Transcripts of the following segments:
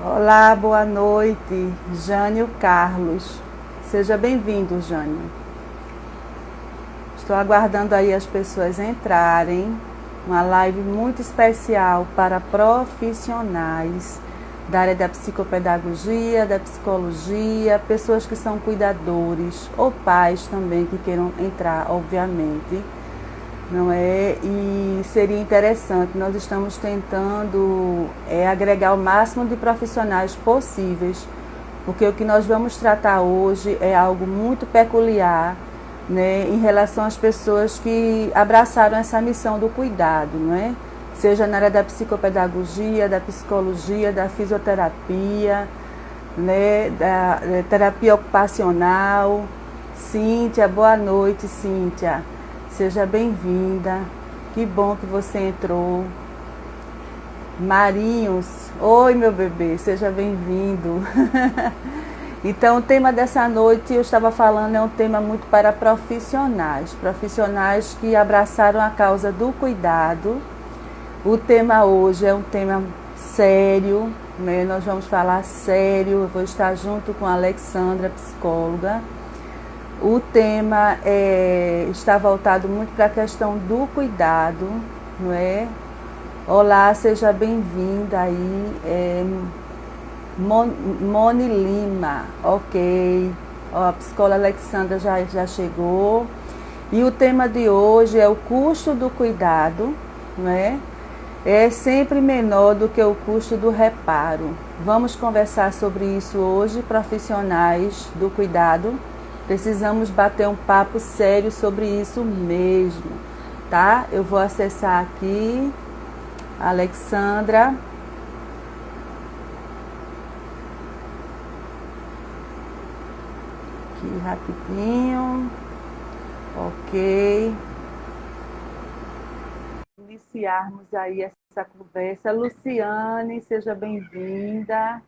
Olá, boa noite, Jânio Carlos. Seja bem-vindo, Jânio. Estou aguardando aí as pessoas entrarem. Uma live muito especial para profissionais da área da psicopedagogia, da psicologia, pessoas que são cuidadores ou pais também que queiram entrar, obviamente. Não é? E seria interessante, nós estamos tentando agregar o máximo de profissionais possíveis, porque o que nós vamos tratar hoje é algo muito peculiar, né, em relação às pessoas que abraçaram essa missão do cuidado, não é? Seja na área da psicopedagogia, da psicologia, da fisioterapia, né, da terapia ocupacional. Cíntia, boa noite, Cíntia. Seja bem-vinda. Que bom que você entrou. Marinhos, oi meu bebê, seja bem-vindo. Então, o tema dessa noite, eu estava falando, é um tema muito para profissionais, profissionais que abraçaram a causa do cuidado. O tema hoje é um tema sério, né? Nós vamos falar sério, eu vou estar junto com a Alexandra, psicóloga. O tema está voltado muito para a questão do cuidado, não é? Olá, seja bem-vinda aí, Moni Lima, ok. Ó, a psicóloga Alexandra já chegou. E o tema de hoje é o custo do cuidado, não é? É sempre menor do que o custo do reparo. Vamos conversar sobre isso hoje, profissionais do cuidado. Precisamos bater um papo sério sobre isso mesmo, tá? Eu vou acessar aqui, Alexandra. Aqui rapidinho. Ok. Iniciarmos aí essa conversa. Luciane, seja bem-vinda.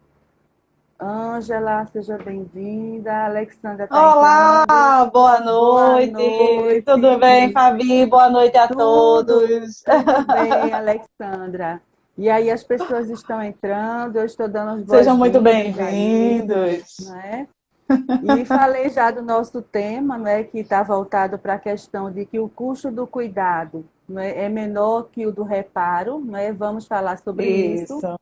Ângela, seja bem-vinda. Alexandra está entrando. Olá, boa Boa noite. Tudo bem, noite. Fabi? Boa noite a Tudo, todos. tudo bem, Alexandra. E aí as pessoas estão entrando, eu estou dando as Sejam muito boas-vindas aí, bem-vindos. né? E falei já do nosso tema, né, que está voltado para a questão de que o custo do cuidado, né, é menor que o do reparo, né? Vamos falar sobre isso. Isso,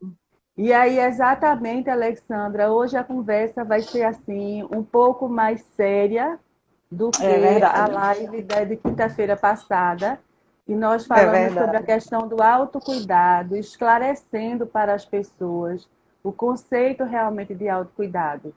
E aí, exatamente, Alexandra, hoje a conversa vai ser assim, um pouco mais séria do é que a verdade. live de quinta-feira passada. E nós É falamos sobre a verdade. questão do autocuidado, esclarecendo para as pessoas o conceito realmente de autocuidado.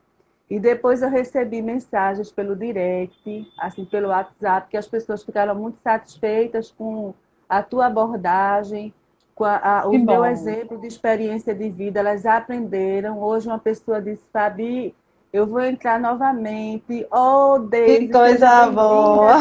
E depois eu recebi mensagens pelo direct, assim, pelo WhatsApp, que as pessoas ficaram muito satisfeitas com a tua abordagem, com Que o teu bom. exemplo de experiência de vida. Elas aprenderam. Hoje uma pessoa disse, Fabi, eu vou entrar novamente. Oh, Que Deise, seja coisa bem-vinda, boa.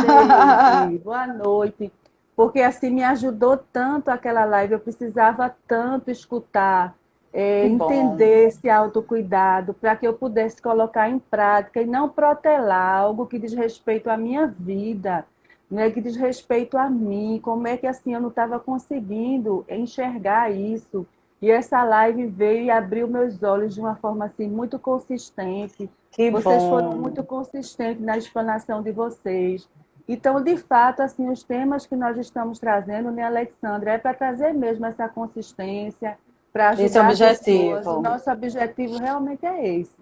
Deise. Boa noite. Porque assim me ajudou tanto aquela live, eu precisava tanto escutar, Que bom. entender esse autocuidado, para que eu pudesse colocar em prática e não protelar algo que diz respeito à minha vida, né, que diz respeito a mim, como é que assim eu não estava conseguindo enxergar isso. E essa live veio e abriu meus olhos de uma forma assim muito consistente. Que Vocês foram bom. muito consistentes na explanação de vocês. Então, de fato, assim, os temas que nós estamos trazendo, né, Alexandra, é para trazer mesmo essa consistência, para Esse é o ajudar pessoas. O objetivo. nosso objetivo realmente é esse.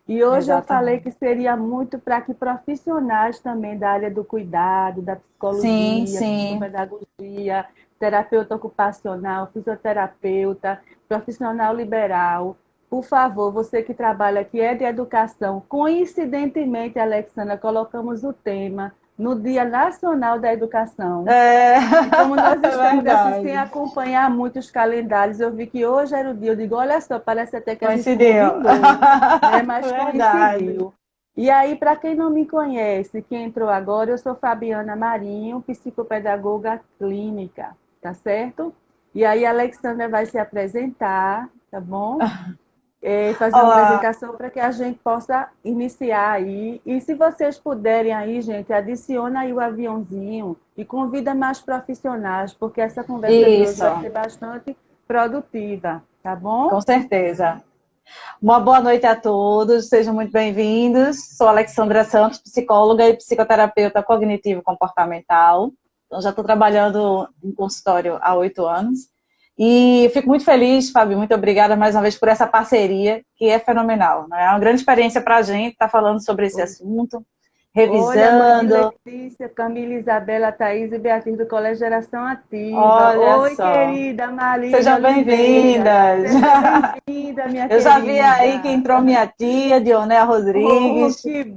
E hoje eu falei que Exatamente. seria muito para que profissionais também da área do cuidado, da Sim, psicologia, sim. psicopedagogia, terapeuta ocupacional, fisioterapeuta, profissional liberal, por favor, você que trabalha aqui é de educação, coincidentemente, Alexandra, colocamos o tema no Dia Nacional da Educação. É, E como nós é estamos assim, sem verdade. acompanhar muitos calendários, eu vi que hoje era o dia. Eu digo, olha só, parece até que a gente Coincidiu. combinou, né? Mas Verdade. coincidiu. E aí, para quem não me conhece, quem entrou agora, eu sou Fabiana Marinho, psicopedagoga clínica, tá certo? E aí a Alexandra vai se apresentar, tá bom? Fazer uma Olá. apresentação para que a gente possa iniciar aí. E se vocês puderem aí, gente, adiciona aí o aviãozinho e convida mais profissionais, porque essa conversa de hoje vai Isso. ser bastante produtiva, tá Com bom? certeza. Uma boa noite a todos, sejam muito bem-vindos. Sou Alexandra Santos, psicóloga e psicoterapeuta cognitivo-comportamental. Então, já estou trabalhando em consultório há 8 anos. E fico muito feliz, Fábio, muito obrigada mais uma vez por essa parceria, que é fenomenal, né? É uma grande experiência para a gente estar falando sobre esse assunto, Olha, mãe de revisando. Letícia, Camila, Isabela, Thaís e Beatriz do Colégio Geração Ativa. Olha Oi, só. querida Marlene Sejam Oliveira. bem-vindas. Seja bem-vinda, minha Eu já vi aí que querida. entrou minha tia, Dionea Oh, Rodrigues. que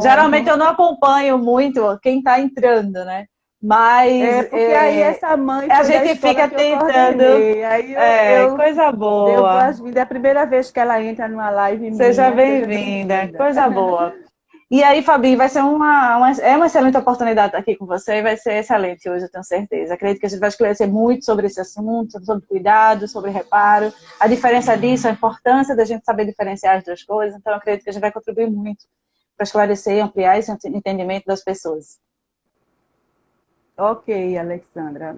Geralmente bom. eu não acompanho muito quem está entrando, né? Mas É, porque aí essa mãe a foi da gente escola fica que eu tentando. coordenei. Aí eu Coisa dei boa. boas-vindas. É a primeira vez que ela entra numa live Seja minha. Seja bem-vinda. bem-vinda. Coisa boa. E aí, Fabi, vai ser é uma excelente oportunidade estar aqui com você e vai ser excelente hoje, eu tenho certeza. Acredito que a gente vai esclarecer muito sobre esse assunto, sobre cuidado, sobre reparo, a diferença disso, a importância da gente saber diferenciar as duas coisas. Então, acredito que a gente vai contribuir muito para esclarecer e ampliar esse entendimento das pessoas. Ok, Alexandra.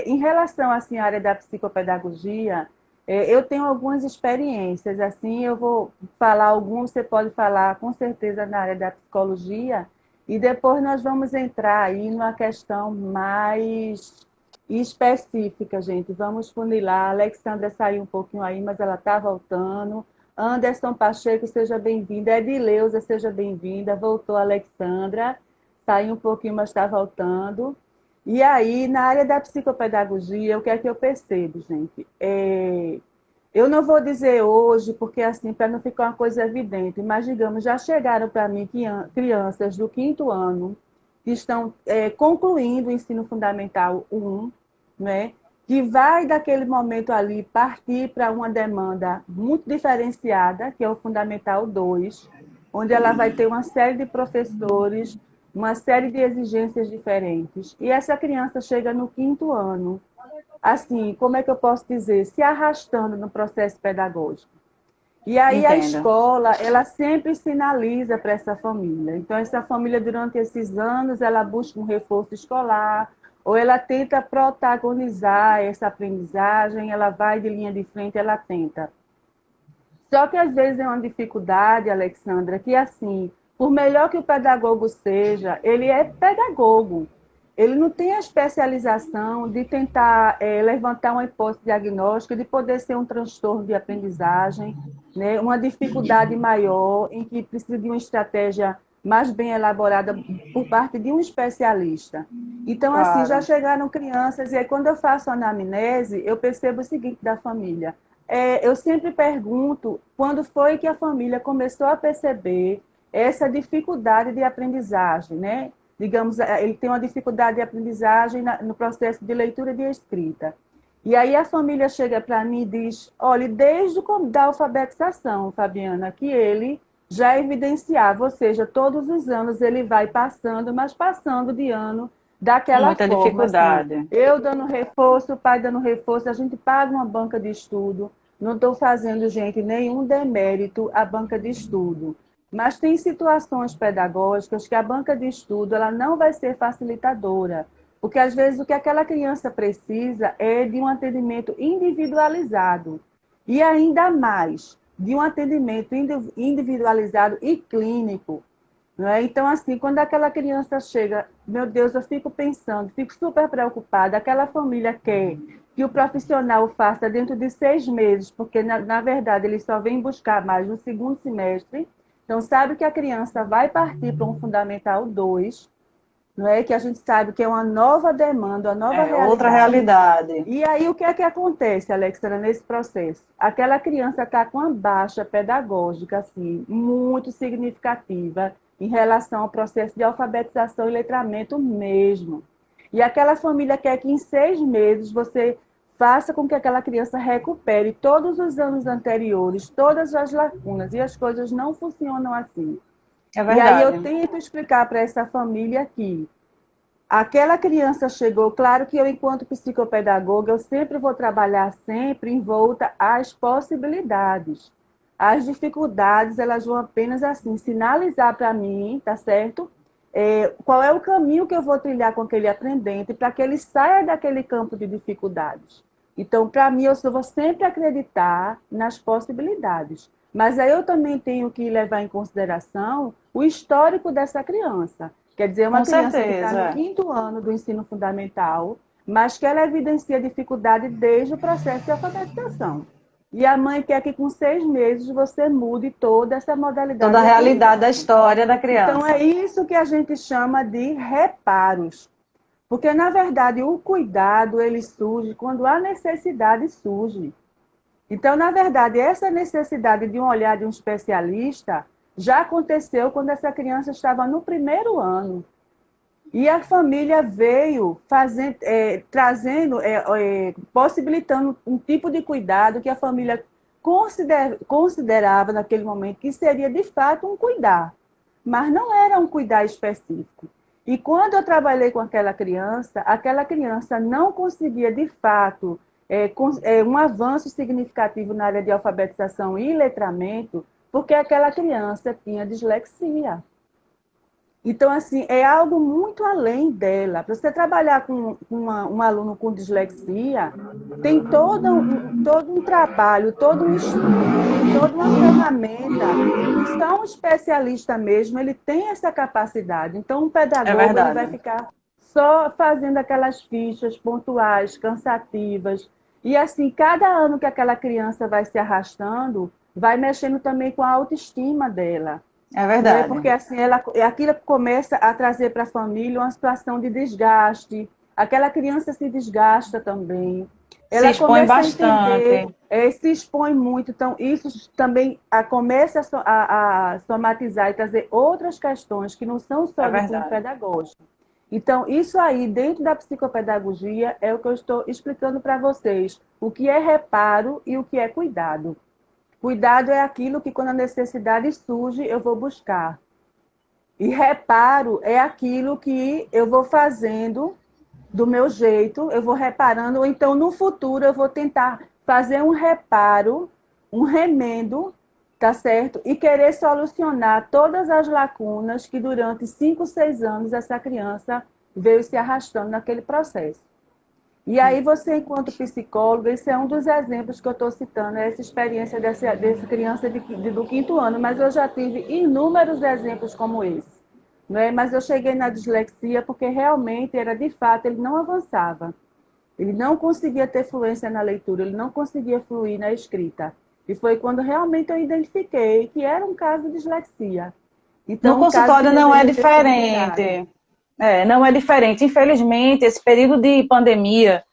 Em relação assim, à área da psicopedagogia, eu tenho algumas experiências. Assim, eu vou falar algumas, você pode falar com certeza na área da psicologia, e depois nós vamos entrar aí numa questão mais específica, gente. Vamos funilar. A Alexandra saiu um pouquinho aí, mas ela está voltando. Anderson Pacheco, seja bem-vinda. Edileuza, seja bem-vinda. Voltou a Alexandra. Saiu um pouquinho, mas está voltando. E aí, na área da psicopedagogia, o que é que eu percebo, gente? Eu não vou dizer hoje, porque assim, para não ficar uma coisa evidente, mas digamos, já chegaram para mim crianças do quinto ano que estão concluindo o ensino fundamental 1, né? Que vai daquele momento ali partir para uma demanda muito diferenciada, que é o fundamental 2, onde ela vai ter uma série de professores, uma série de exigências diferentes. E essa criança chega no quinto ano, assim, como é que eu posso dizer, se arrastando no processo pedagógico. E aí a Entendo. escola, ela sempre sinaliza para essa família. Então, essa família, durante esses anos, ela busca um reforço escolar, ou ela tenta protagonizar essa aprendizagem, ela vai de linha de frente, ela tenta. Só que às vezes é uma dificuldade, Alexandra, que assim, por melhor que o pedagogo seja, ele é pedagogo. Ele não tem a especialização de tentar levantar uma hipótese diagnóstica, de poder ser um transtorno de aprendizagem, né? Uma dificuldade maior, em que precisa de uma estratégia mais bem elaborada por parte de um especialista. Então, assim, já Claro. chegaram crianças, e aí quando eu faço a anamnese, eu percebo o seguinte da família. Eu sempre pergunto quando foi que a família começou a perceber essa dificuldade de aprendizagem, né? Digamos, ele tem uma dificuldade de aprendizagem no processo de leitura e de escrita. E aí a família chega para mim e diz, olha, desde o da alfabetização, Fabiana, que ele já evidenciava, ou seja, todos os anos ele vai passando, mas passando de ano Com daquela muita forma, assim, dificuldade. eu dando reforço, o pai dando reforço, a gente paga uma banca de estudo, não estou fazendo, gente, nenhum demérito à banca de estudo. Mas tem situações pedagógicas que a banca de estudo ela não vai ser facilitadora, porque às vezes o que aquela criança precisa é de um atendimento individualizado e ainda mais de um atendimento individualizado e clínico. Não é? Então, assim, quando aquela criança chega, meu Deus, eu fico pensando, fico super preocupada, aquela família quer que o profissional faça dentro de 6 meses, porque, na verdade, ele só vem buscar mais no segundo semestre. Então, sabe que a criança vai partir para um Fundamental 2, não é? Que a gente sabe que é uma nova demanda, uma nova É outra realidade. realidade. E aí, o que é que acontece, Alexandra, nesse processo? Aquela criança está com uma baixa pedagógica, assim, muito significativa em relação ao processo de alfabetização e letramento mesmo. E aquela família quer que em 6 meses você faça com que aquela criança recupere todos os anos anteriores, todas as lacunas, e as coisas não funcionam assim. É E aí verdade. eu tento explicar para essa família que aquela criança chegou, claro que eu, enquanto psicopedagoga, eu sempre vou trabalhar sempre em volta às possibilidades. As dificuldades, elas vão apenas assim, sinalizar para mim, tá certo? Qual é o caminho que eu vou trilhar com aquele aprendente para que ele saia daquele campo de dificuldades. Então, para mim, eu vou sempre acreditar nas possibilidades. Mas aí eu também tenho que levar em consideração o histórico dessa criança. Quer dizer, uma Com criança que está no certeza. 5º ano do ensino fundamental, mas que ela evidencia dificuldade desde o processo de alfabetização. E a mãe quer que com 6 meses você mude toda essa Toda modalidade a de realidade da aprendizagem. história da Então, é criança. isso que a gente chama de reparos. Porque, na verdade, o cuidado ele surge quando a necessidade surge. Então, na verdade, essa necessidade de um olhar de um especialista já aconteceu quando essa criança estava no 1º ano. E a família veio fazendo, trazendo, possibilitando um tipo de cuidado que a família considerava naquele momento que seria de fato um cuidar, mas não era um cuidar específico. E quando eu trabalhei com aquela criança não conseguia de fato um avanço significativo na área de alfabetização e letramento, porque aquela criança tinha dislexia. Então, assim, é algo muito além dela. Para você trabalhar com um aluno com dislexia, tem todo um trabalho, todo um estudo, tem toda uma ferramenta que só um especialista mesmo, ele tem essa capacidade. Então, um É pedagogo, ele verdade. vai ficar só fazendo aquelas fichas pontuais, cansativas. E, assim, cada ano que aquela criança vai se arrastando, vai mexendo também com a autoestima dela. É Não é? verdade. Porque assim, aquilo começa a trazer para a família uma situação de desgaste. Aquela criança se desgasta também. Se Ela expõe começa a entender, bastante. se expõe muito. Então, isso também começa a somatizar e trazer outras questões que não são É só de cunho verdade. pedagógico. Então, isso aí, dentro da psicopedagogia, é o que eu estou explicando para vocês. O que é reparo e o que é cuidado. Cuidado é aquilo que, quando a necessidade surge, eu vou buscar. E reparo é aquilo que eu vou fazendo do meu jeito, eu vou reparando, ou então no futuro eu vou tentar fazer um reparo, um remendo, tá certo? E querer solucionar todas as lacunas que durante 5, 6 anos essa criança veio se arrastando naquele processo. E aí você, enquanto psicóloga, esse é um dos exemplos que eu estou citando, é essa experiência dessa criança do 5º ano, mas eu já tive inúmeros exemplos como esse. Né? Mas eu cheguei na dislexia porque realmente era, de fato, ele não avançava. Ele não conseguia ter fluência na leitura, ele não conseguia fluir na escrita. E foi quando realmente eu identifiquei que era um caso de dislexia. No Então, um caso que consultório não é deveria ter sido cuidado. diferente. Não é diferente. Infelizmente, esse período de pandemia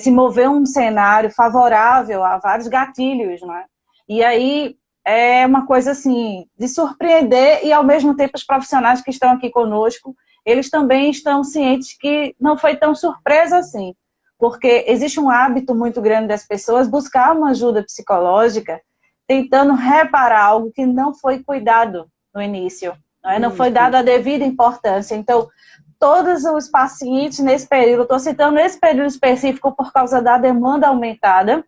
se moveu um cenário favorável a vários gatilhos, né? E aí é uma coisa assim de surpreender e ao mesmo tempo os profissionais que estão aqui conosco, eles também estão cientes que não foi tão surpresa assim, porque existe um hábito muito grande das pessoas buscar uma ajuda psicológica, tentando reparar algo que não foi cuidado no início, não é? Não foi Isso. dada a devida importância. Então, todos os pacientes nesse período, estou citando esse período específico por causa da demanda aumentada,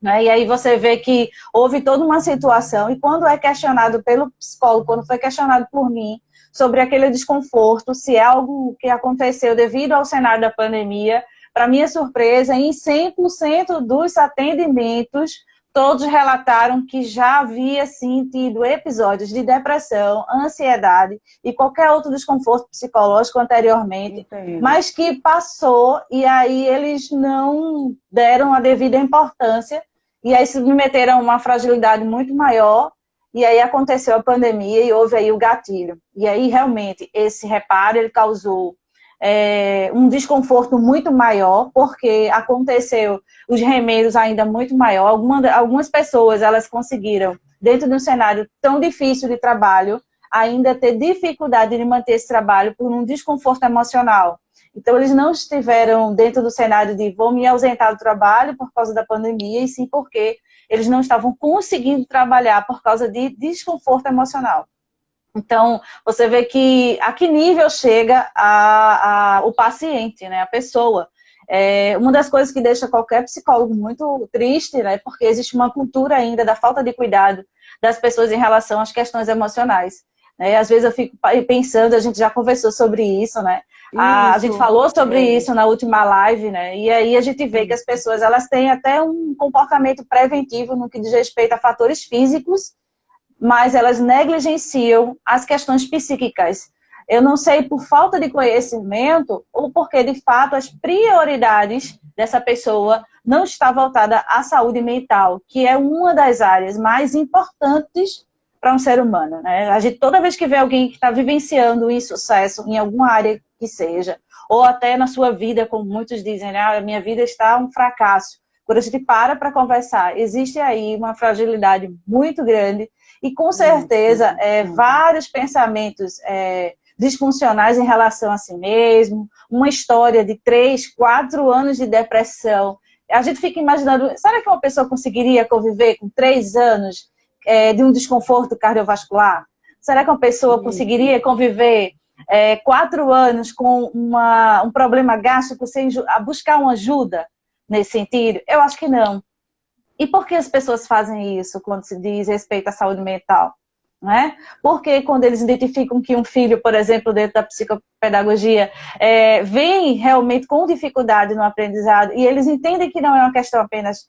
né? E aí você vê que houve toda uma situação, e quando é questionado pelo psicólogo, quando foi questionado por mim, sobre aquele desconforto, se é algo que aconteceu devido ao cenário da pandemia, para minha surpresa, em 100% dos atendimentos, todos relataram que já havia sim tido episódios de depressão, ansiedade e qualquer outro desconforto psicológico anteriormente, Entendo. mas que passou e aí eles não deram a devida importância e aí se submeteram a uma fragilidade muito maior e aí aconteceu a pandemia e houve aí o gatilho. E aí realmente esse reparo ele causou um desconforto muito maior, porque aconteceu os remendos ainda muito maior. Algumas pessoas, elas conseguiram, dentro de um cenário tão difícil de trabalho, ainda ter dificuldade de manter esse trabalho por um desconforto emocional. Então, eles não estiveram dentro do cenário de vou me ausentar do trabalho por causa da pandemia, e sim porque eles não estavam conseguindo trabalhar por causa de desconforto emocional. Então, você vê que a que nível chega o paciente, né, a pessoa. Uma das coisas que deixa qualquer psicólogo muito triste, né, porque existe uma cultura ainda da falta de cuidado das pessoas em relação às questões emocionais. né? Às vezes eu fico pensando, a gente já conversou sobre isso, né? A gente falou sobre isso na última live, né? E aí a gente vê que as pessoas, elas têm até um comportamento preventivo no que diz respeito a fatores físicos, mas elas negligenciam as questões psíquicas. Eu não sei por falta de conhecimento ou porque, de fato, as prioridades dessa pessoa não estão voltadas à saúde mental, que é uma das áreas mais importantes para um ser humano, né? A gente, toda vez que vê alguém que está vivenciando um insucesso em alguma área que seja, ou até na sua vida, como muitos dizem, né? A minha vida está um fracasso. Quando a gente para conversar, existe aí uma fragilidade muito grande e, com certeza, vários pensamentos disfuncionais em relação a si mesmo, uma história de 3, 4 anos de depressão. A gente fica imaginando, será que uma pessoa conseguiria conviver com 3 anos de um desconforto cardiovascular? Será que uma pessoa conseguiria conviver 4 anos com um problema gástrico sem buscar uma ajuda nesse sentido? Eu acho que não. E por que as pessoas fazem isso quando se diz respeito à saúde mental? Né? Porque quando eles identificam que um filho, por exemplo, dentro da psicopedagogia, vem realmente com dificuldade no aprendizado, e eles entendem que não é uma questão apenas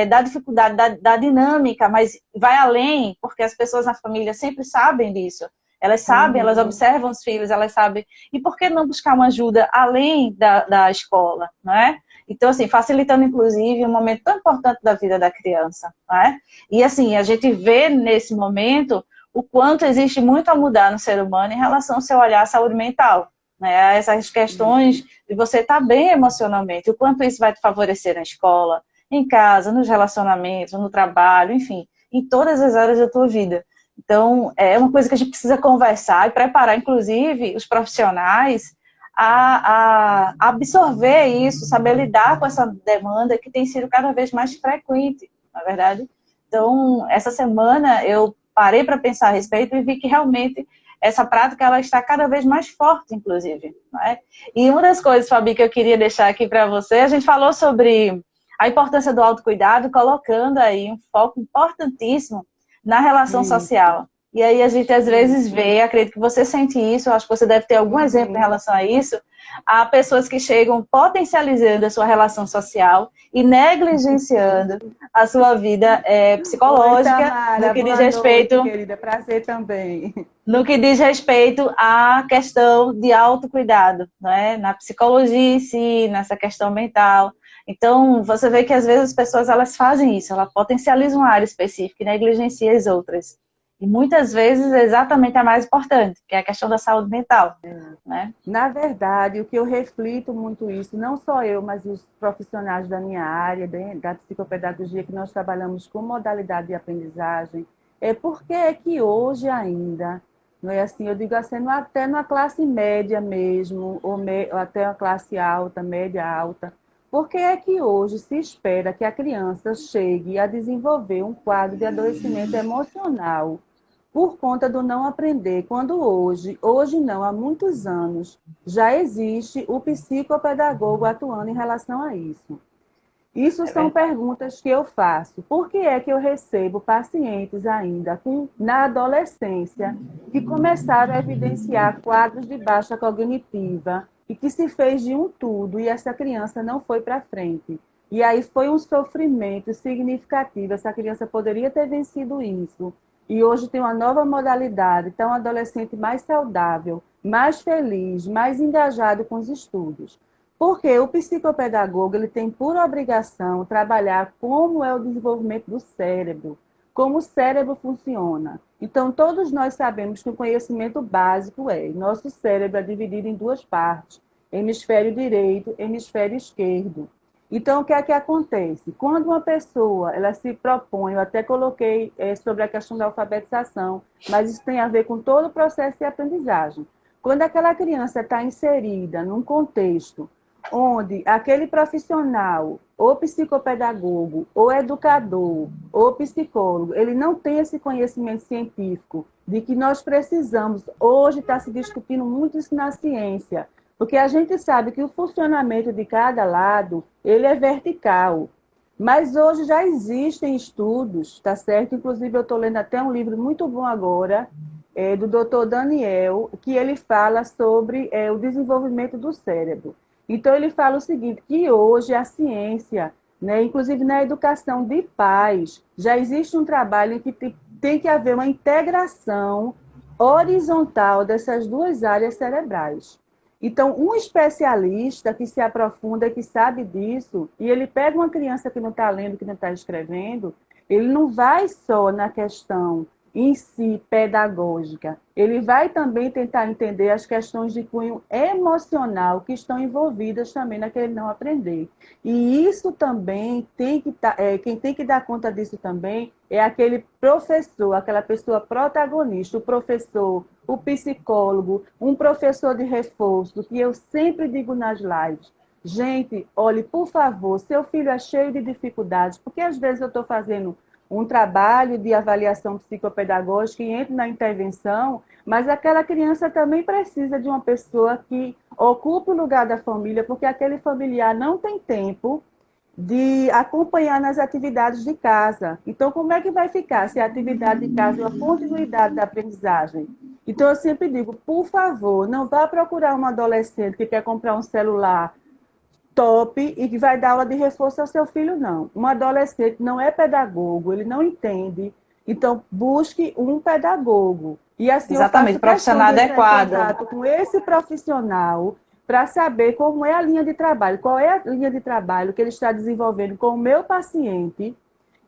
da dificuldade, da dinâmica, mas vai além, porque as pessoas na família sempre sabem disso. Elas sabem, elas observam os filhos, elas sabem. E por que não buscar uma ajuda além da escola, né? Então, assim, facilitando, inclusive, um momento tão importante da vida da criança, né? E, assim, a gente vê nesse momento o quanto existe muito a mudar no ser humano em relação ao seu olhar à saúde mental, né? Essas questões de você estar bem emocionalmente, o quanto isso vai te favorecer na escola, em casa, nos relacionamentos, no trabalho, enfim, em todas as áreas da tua vida. Então, é uma coisa que a gente precisa conversar e preparar, inclusive, os profissionais a absorver isso, saber lidar com essa demanda que tem sido cada vez mais frequente, na verdade. Então, essa semana eu parei para pensar a respeito e vi que realmente essa prática ela está cada vez mais forte, inclusive. Não é? E uma das coisas, Fabi, que eu queria deixar aqui para você, a gente falou sobre a importância do autocuidado, colocando aí um foco importantíssimo na relação social. E aí a gente às vezes vê, acredito que você sente isso, acho que você deve ter algum exemplo em relação a isso, há pessoas que chegam potencializando a sua relação social e negligenciando a sua vida psicológica. Oi, Tamara, no que diz boa respeito, noite, querida, prazer também. no que diz respeito à questão de autocuidado, né? Na psicologia em si, nessa questão mental. Então, você vê que às vezes as pessoas elas fazem isso, elas potencializam uma área específica e negligenciam as outras. E muitas vezes é exatamente a mais importante, que é a questão da saúde mental. Né? Na verdade, o que eu reflito muito isso, não só eu, mas os profissionais da minha área, da psicopedagogia, que nós trabalhamos com modalidade de aprendizagem, é porque é que hoje ainda, não é assim, eu digo assim, até na classe média mesmo, ou até a classe alta, média alta, porque é que hoje se espera que a criança chegue a desenvolver um quadro de adoecimento emocional por conta do não aprender, quando hoje não, há muitos anos, já existe o psicopedagogo atuando em relação a isso. Isso são perguntas que eu faço. Por que é que eu recebo pacientes ainda na adolescência que começaram a evidenciar quadros de baixa cognitiva e que se fez de um tudo e essa criança não foi para frente? E aí foi um sofrimento significativo. Essa criança poderia ter vencido isso. E hoje tem uma nova modalidade, então um adolescente mais saudável, mais feliz, mais engajado com os estudos. Porque o psicopedagogo ele tem por obrigação trabalhar como é o desenvolvimento do cérebro, como o cérebro funciona. Então, todos nós sabemos que o conhecimento básico nosso cérebro é dividido em 2 partes, hemisfério direito e hemisfério esquerdo. Então, o que é que acontece? Quando uma pessoa ela se propõe, eu até coloquei sobre a questão da alfabetização, mas isso tem a ver com todo o processo de aprendizagem. Quando aquela criança está inserida num contexto onde aquele profissional, ou psicopedagogo, ou educador, ou psicólogo, ele não tem esse conhecimento científico de que nós precisamos, hoje está se discutindo muito isso na ciência, porque a gente sabe que o funcionamento de cada lado, ele é vertical. Mas hoje já existem estudos, tá certo? Inclusive eu estou lendo até um livro muito bom agora, do Dr. Daniel, que ele fala sobre o desenvolvimento do cérebro. Então, ele fala o seguinte, que hoje a ciência, né, inclusive na educação de pais, já existe um trabalho em que tem que haver uma integração horizontal dessas duas áreas cerebrais. Então, um especialista que se aprofunda, que sabe disso, e ele pega uma criança que não está lendo, que não está escrevendo, ele não vai só na questão em si pedagógica, ele vai também tentar entender as questões de cunho emocional que estão envolvidas também naquele não aprender. E isso também quem tem que dar conta disso também é aquele professor, aquela pessoa protagonista, o professor, o psicólogo, um professor de reforço, que eu sempre digo nas lives. Gente, olhe, por favor, seu filho é cheio de dificuldades, porque às vezes eu estou fazendo um trabalho de avaliação psicopedagógica e entro na intervenção, mas aquela criança também precisa de uma pessoa que ocupe o lugar da família, porque aquele familiar não tem tempo de acompanhar nas atividades de casa. Então, como é que vai ficar se a atividade de casa é uma continuidade da aprendizagem? Então, eu sempre digo, por favor, não vá procurar uma adolescente que quer comprar um celular top e que vai dar aula de reforço ao seu filho, não. Um adolescente não é pedagogo, ele não entende. Então, busque um pedagogo. E assim, Exatamente, eu faço profissional questão de entrar em adequado. contato com esse profissional para saber como é a linha de trabalho, qual é a linha de trabalho que ele está desenvolvendo com o meu paciente.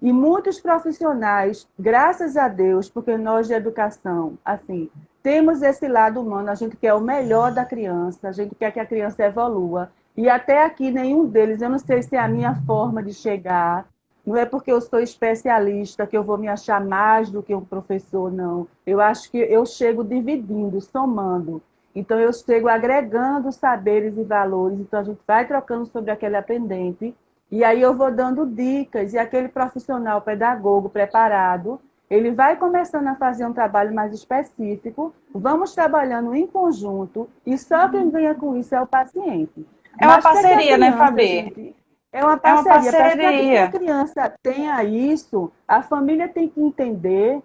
E muitos profissionais, graças a Deus, porque nós de educação, assim, temos esse lado humano, a gente quer o melhor da criança, a gente quer que a criança evolua. E até aqui, nenhum deles, eu não sei se é a minha forma de chegar, não é porque eu sou especialista que eu vou me achar mais do que um professor, não. Eu acho que eu chego dividindo, somando. Então, eu chego agregando saberes e valores, então a gente vai trocando sobre aquele aprendente, e aí eu vou dando dicas, e aquele profissional pedagogo preparado, ele vai começando a fazer um trabalho mais específico, vamos trabalhando em conjunto, e só quem ganha com isso é o paciente. É uma Mas para que a parceria, né, criança, Fabi? gente, é uma É uma parceria. Para que a parceria. criança tenha isso, a família tem que entender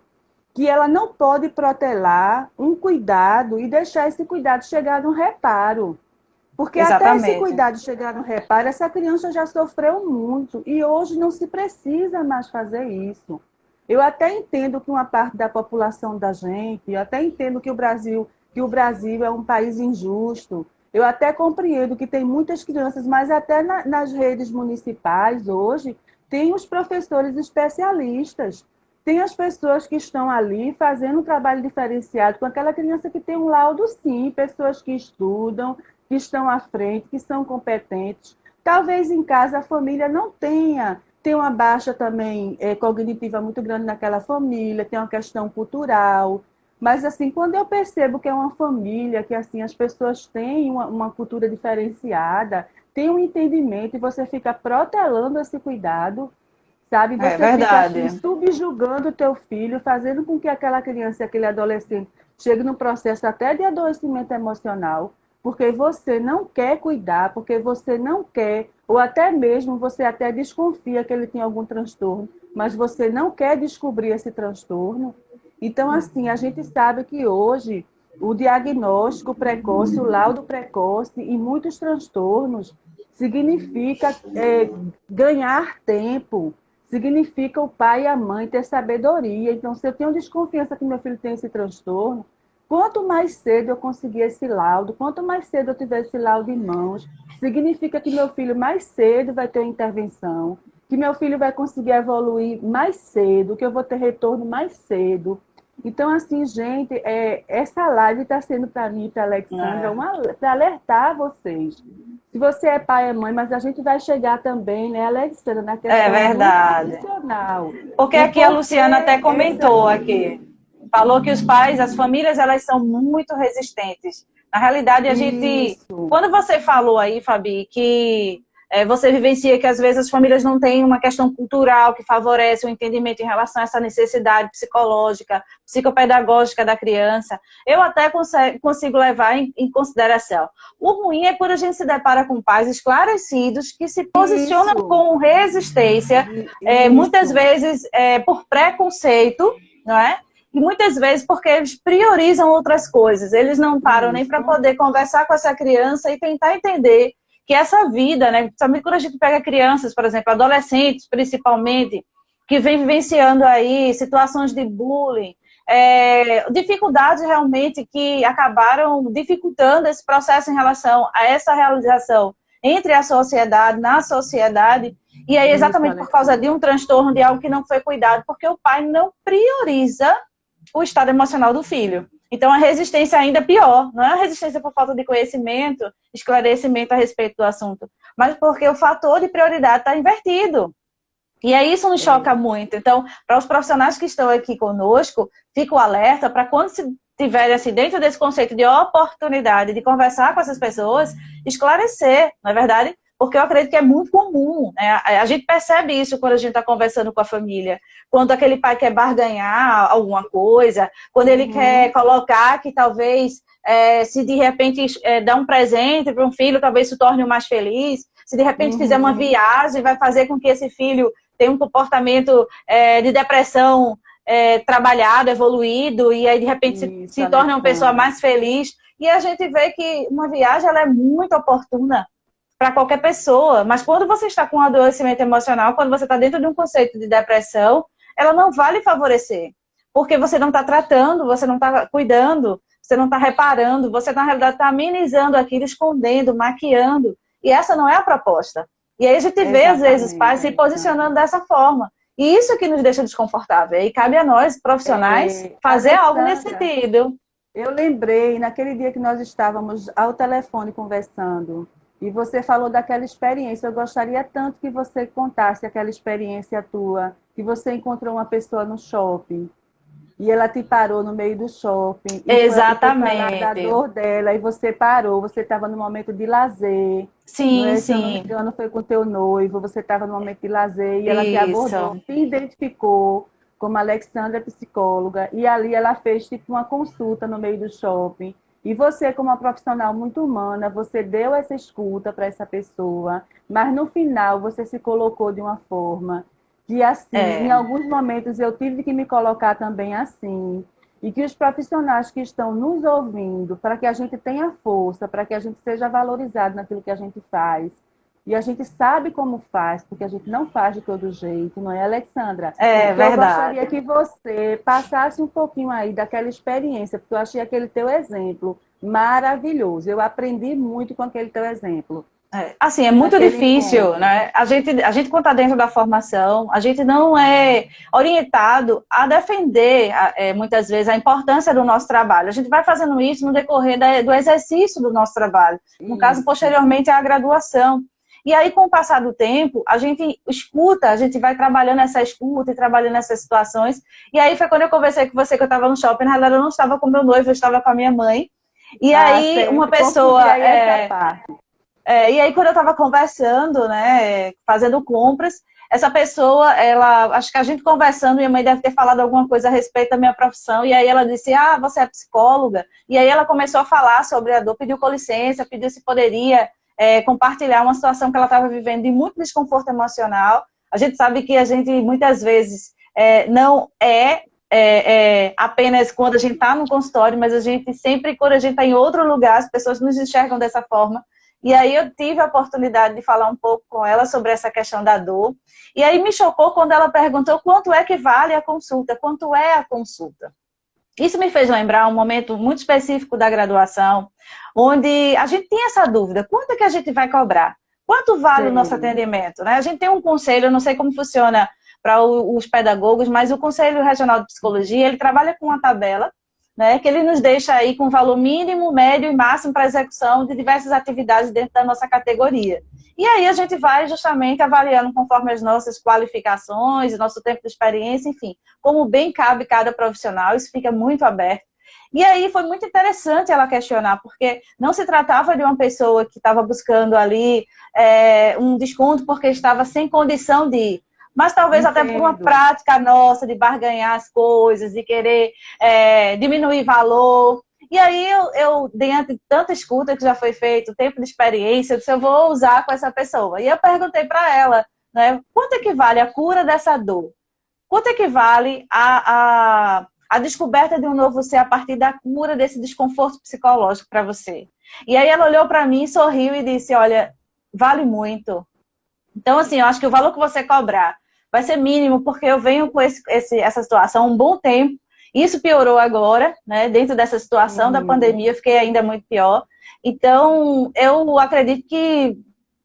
que ela não pode protelar um cuidado e deixar esse cuidado chegar no reparo. Porque até esse Exatamente. cuidado chegar no reparo, essa criança já sofreu muito e hoje não se precisa mais fazer isso. Eu até entendo que uma parte da população da gente, eu até entendo que o Brasil é um país injusto. Eu até compreendo que tem muitas crianças, mas até nas redes municipais hoje tem os professores especialistas, tem as pessoas que estão ali fazendo um trabalho diferenciado com aquela criança que tem um laudo, sim, pessoas que estudam, que estão à frente, que são competentes. Talvez em casa a família não tenha, tem uma baixa também cognitiva muito grande naquela família, tem uma questão cultural. Mas assim, quando eu percebo que é uma família, que assim as pessoas têm uma cultura diferenciada, tem um entendimento e você fica protelando esse cuidado, sabe? É Você fica assim, verdade. subjugando o teu filho, fazendo com que aquela criança, aquele adolescente chegue num processo até de adoecimento emocional, porque você não quer cuidar, porque você não quer, ou até mesmo você até desconfia que ele tem algum transtorno, mas você não quer descobrir esse transtorno. Então, assim, a gente sabe que hoje o diagnóstico precoce, o laudo precoce e muitos transtornos significa ganhar tempo, significa o pai e a mãe ter sabedoria. Então, se eu tenho desconfiança que meu filho tem esse transtorno, quanto mais cedo eu conseguir esse laudo, quanto mais cedo eu tiver esse laudo em mãos, significa que meu filho mais cedo vai ter uma intervenção, que meu filho vai conseguir evoluir mais cedo, que eu vou ter retorno mais cedo. Então, assim, gente, essa live está sendo para mim, para a Alexandra, É, para alertar vocês. Se você é pai e mãe, mas a gente vai chegar também, né, Alexandra, na é questão do verdade. profissional. Porque O aqui a porquê Luciana até essa... comentou aqui. Falou que os pais, as famílias, elas são muito resistentes. Na realidade, a gente... Isso, Quando você falou aí, Fabi, que você vivencia que às vezes as famílias não têm uma questão cultural que favorece o entendimento em relação a essa necessidade psicológica, psicopedagógica da criança, eu até consigo levar em consideração. O ruim é quando a gente se depara com pais esclarecidos que se posicionam isso, com resistência, muitas isso. vezes por preconceito, não é? E muitas vezes porque eles priorizam outras coisas, eles não param nem para poder conversar com essa criança e tentar entender que essa vida, né, principalmente quando a gente pega crianças, por exemplo, adolescentes principalmente, que vem vivenciando aí situações de bullying, dificuldades realmente que acabaram dificultando esse processo em relação a essa realização entre a sociedade, na sociedade, e aí exatamente por causa de um transtorno, de algo que não foi cuidado, porque o pai não prioriza o estado emocional do filho. Então a resistência ainda é pior, não é a resistência por falta de conhecimento, esclarecimento a respeito do assunto, mas porque o fator de prioridade está invertido. E aí isso nos choca muito. Então, para os profissionais que estão aqui conosco, fico alerta para quando se tiverem assim, dentro desse conceito de oportunidade de conversar com essas pessoas, esclarecer, não é verdade? Porque eu acredito que é muito comum, né? A gente percebe isso quando a gente está conversando com a família. Quando aquele pai quer barganhar alguma coisa, quando ele quer colocar que talvez, se de repente dar um presente para um filho, talvez se torne o mais feliz. Se de repente fizer uma viagem, vai fazer com que esse filho tenha um comportamento de depressão trabalhado, evoluído, e aí de repente se torne uma pessoa mais feliz. E a gente vê que uma viagem ela é muito oportuna para qualquer pessoa, mas quando você está com um adoecimento emocional, quando você está dentro de um conceito de depressão, ela não vai lhe favorecer, porque você não está tratando, você não está cuidando, você não está reparando, você na realidade está amenizando aquilo, escondendo, maquiando, e essa não é a proposta. E aí a gente vê, às vezes, os pais se posicionando dessa forma. E isso que nos deixa desconfortável. E cabe a nós, profissionais, fazer algo nesse sentido. Eu lembrei, naquele dia que nós estávamos ao telefone conversando, e você falou daquela experiência. Eu gostaria tanto que você contasse aquela experiência tua, que você encontrou uma pessoa no shopping, e ela te parou no meio do shopping. Exatamente. E foi falar da dor dela, e você parou, você estava no momento de lazer. Sim, Se eu não me engano, foi com teu noivo, você estava no momento de lazer, e ela te abordou, te identificou como Alexandra psicóloga, e ali ela fez tipo uma consulta no meio do shopping. E você, como uma profissional muito humana, você deu essa escuta para essa pessoa, mas no final você se colocou de uma forma que, assim, em alguns momentos eu tive que me colocar também assim, e que os profissionais que estão nos ouvindo, para que a gente tenha força, para que a gente seja valorizado naquilo que a gente faz, e a gente sabe como faz, porque a gente não faz de todo jeito, não é, Alexandra? É verdade. Eu gostaria que você passasse um pouquinho aí daquela experiência, porque eu achei aquele teu exemplo maravilhoso. Eu aprendi muito com aquele teu exemplo. Assim, é muito difícil, né? A gente quando está dentro da formação, a gente não é orientado a defender, muitas vezes, a importância do nosso trabalho. A gente vai fazendo isso no decorrer do exercício do nosso trabalho. No caso, posteriormente, a graduação. E aí, com o passar do tempo, a gente escuta, a gente vai trabalhando essa escuta e trabalhando essas situações. E aí foi quando eu conversei com você que eu estava no shopping. Na realidade, eu não estava com meu noivo, eu estava com a minha mãe. E aí, uma pessoa... e aí, quando eu estava conversando, né, fazendo compras, essa pessoa, acho que a gente conversando, minha mãe deve ter falado alguma coisa a respeito da minha profissão, e aí ela disse, você é psicóloga? E aí ela começou a falar sobre a dor, pediu com licença, pediu se poderia compartilhar uma situação que ela estava vivendo de muito desconforto emocional. A gente sabe que a gente, muitas vezes, não apenas quando a gente está no consultório, mas a gente sempre, quando a gente está em outro lugar, as pessoas nos enxergam dessa forma. E aí eu tive a oportunidade de falar um pouco com ela sobre essa questão da dor. E aí me chocou quando ela perguntou quanto é que vale a consulta, quanto é a consulta. Isso me fez lembrar um momento muito específico da graduação, onde a gente tinha essa dúvida, quanto é que a gente vai cobrar? Quanto vale o nosso atendimento? Né? A gente tem um conselho, eu não sei como funciona para os pedagogos, mas o Conselho Regional de Psicologia, ele trabalha com uma tabela, né, que ele nos deixa aí com valor mínimo, médio e máximo para execução de diversas atividades dentro da nossa categoria. E aí a gente vai justamente avaliando conforme as nossas qualificações, nosso tempo de experiência, enfim, como bem cabe cada profissional, isso fica muito aberto. E aí foi muito interessante ela questionar, porque não se tratava de uma pessoa que estava buscando ali um desconto porque estava sem condição de ir, mas talvez até por uma prática nossa de barganhar as coisas, de querer diminuir valor. E aí eu, diante de tanta escuta que já foi feito, tempo de experiência, eu disse, eu vou usar com essa pessoa. E eu perguntei para ela, né, quanto é que vale a cura dessa dor? Quanto é que vale a descoberta de um novo ser a partir da cura desse desconforto psicológico para você. E aí ela olhou para mim, sorriu e disse, olha, vale muito. Então, assim, eu acho que o valor que você cobrar vai ser mínimo, porque eu venho com essa situação há um bom tempo. Isso piorou agora, né? Dentro dessa situação da pandemia, eu fiquei ainda muito pior. Então, eu acredito que...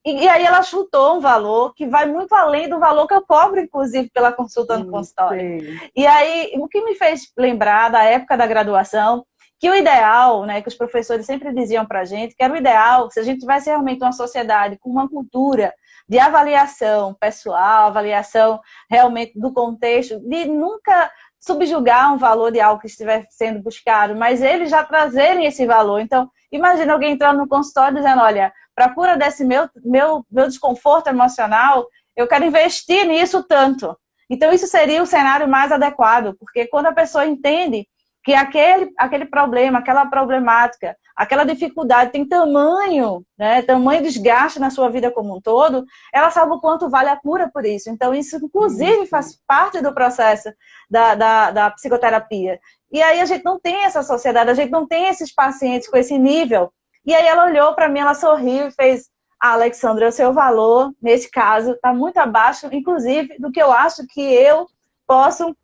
E aí ela chutou um valor que vai muito além do valor que eu cobro, inclusive, pela consulta no consultório. E aí, o que me fez lembrar da época da graduação, que o ideal, né, que os professores sempre diziam pra gente, que era o ideal, se a gente tivesse realmente uma sociedade com uma cultura de avaliação pessoal, avaliação realmente do contexto, de nunca subjugar um valor de algo que estiver sendo buscado, mas eles já trazerem esse valor. Então, imagina alguém entrando no consultório dizendo, olha, para a cura desse meu desconforto emocional, eu quero investir nisso tanto. Então, isso seria o cenário mais adequado, porque quando a pessoa entende que aquele problema, aquela problemática, aquela dificuldade tem tamanho, né, tamanho desgaste na sua vida como um todo, ela sabe o quanto vale a cura por isso. Então, isso, inclusive, faz parte do processo da psicoterapia. E aí a gente não tem essa sociedade, a gente não tem esses pacientes com esse nível. E aí ela olhou para mim, ela sorriu e fez, Alexandra, o seu valor, nesse caso, está muito abaixo, inclusive, do que eu acho que eu posso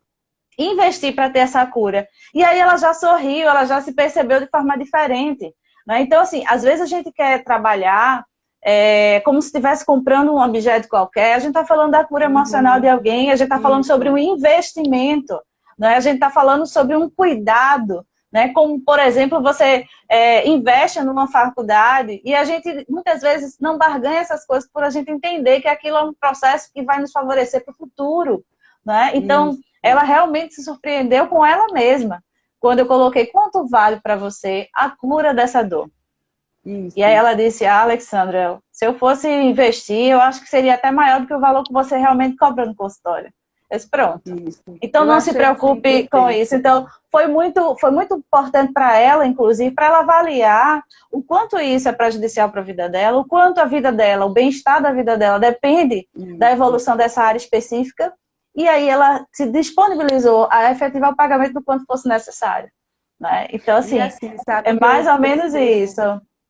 investir para ter essa cura. E aí ela já sorriu, ela já se percebeu de forma diferente. Né? Então, assim, às vezes a gente quer trabalhar como se estivesse comprando um objeto qualquer, a gente está falando da cura emocional de alguém, a gente está falando sobre um investimento, né? A gente está falando sobre um cuidado, né? Como, por exemplo, você investe numa faculdade e a gente muitas vezes não barganha essas coisas por a gente entender que aquilo é um processo que vai nos favorecer para o futuro. Né? Então, ela realmente se surpreendeu com ela mesma, quando eu coloquei quanto vale para você a cura dessa dor. E aí ela disse, Alexandra, se eu fosse investir, eu acho que seria até maior do que o valor que você realmente cobra no consultório. Eu disse, pronto. Então eu não se preocupe com isso. Então foi muito importante para ela, inclusive, para ela avaliar o quanto isso é prejudicial para a vida dela, o quanto a vida dela, o bem-estar da vida dela depende da evolução dessa área específica. E aí ela se disponibilizou a efetivar o pagamento do quanto fosse necessário. Né? Então, assim é mais ou menos isso.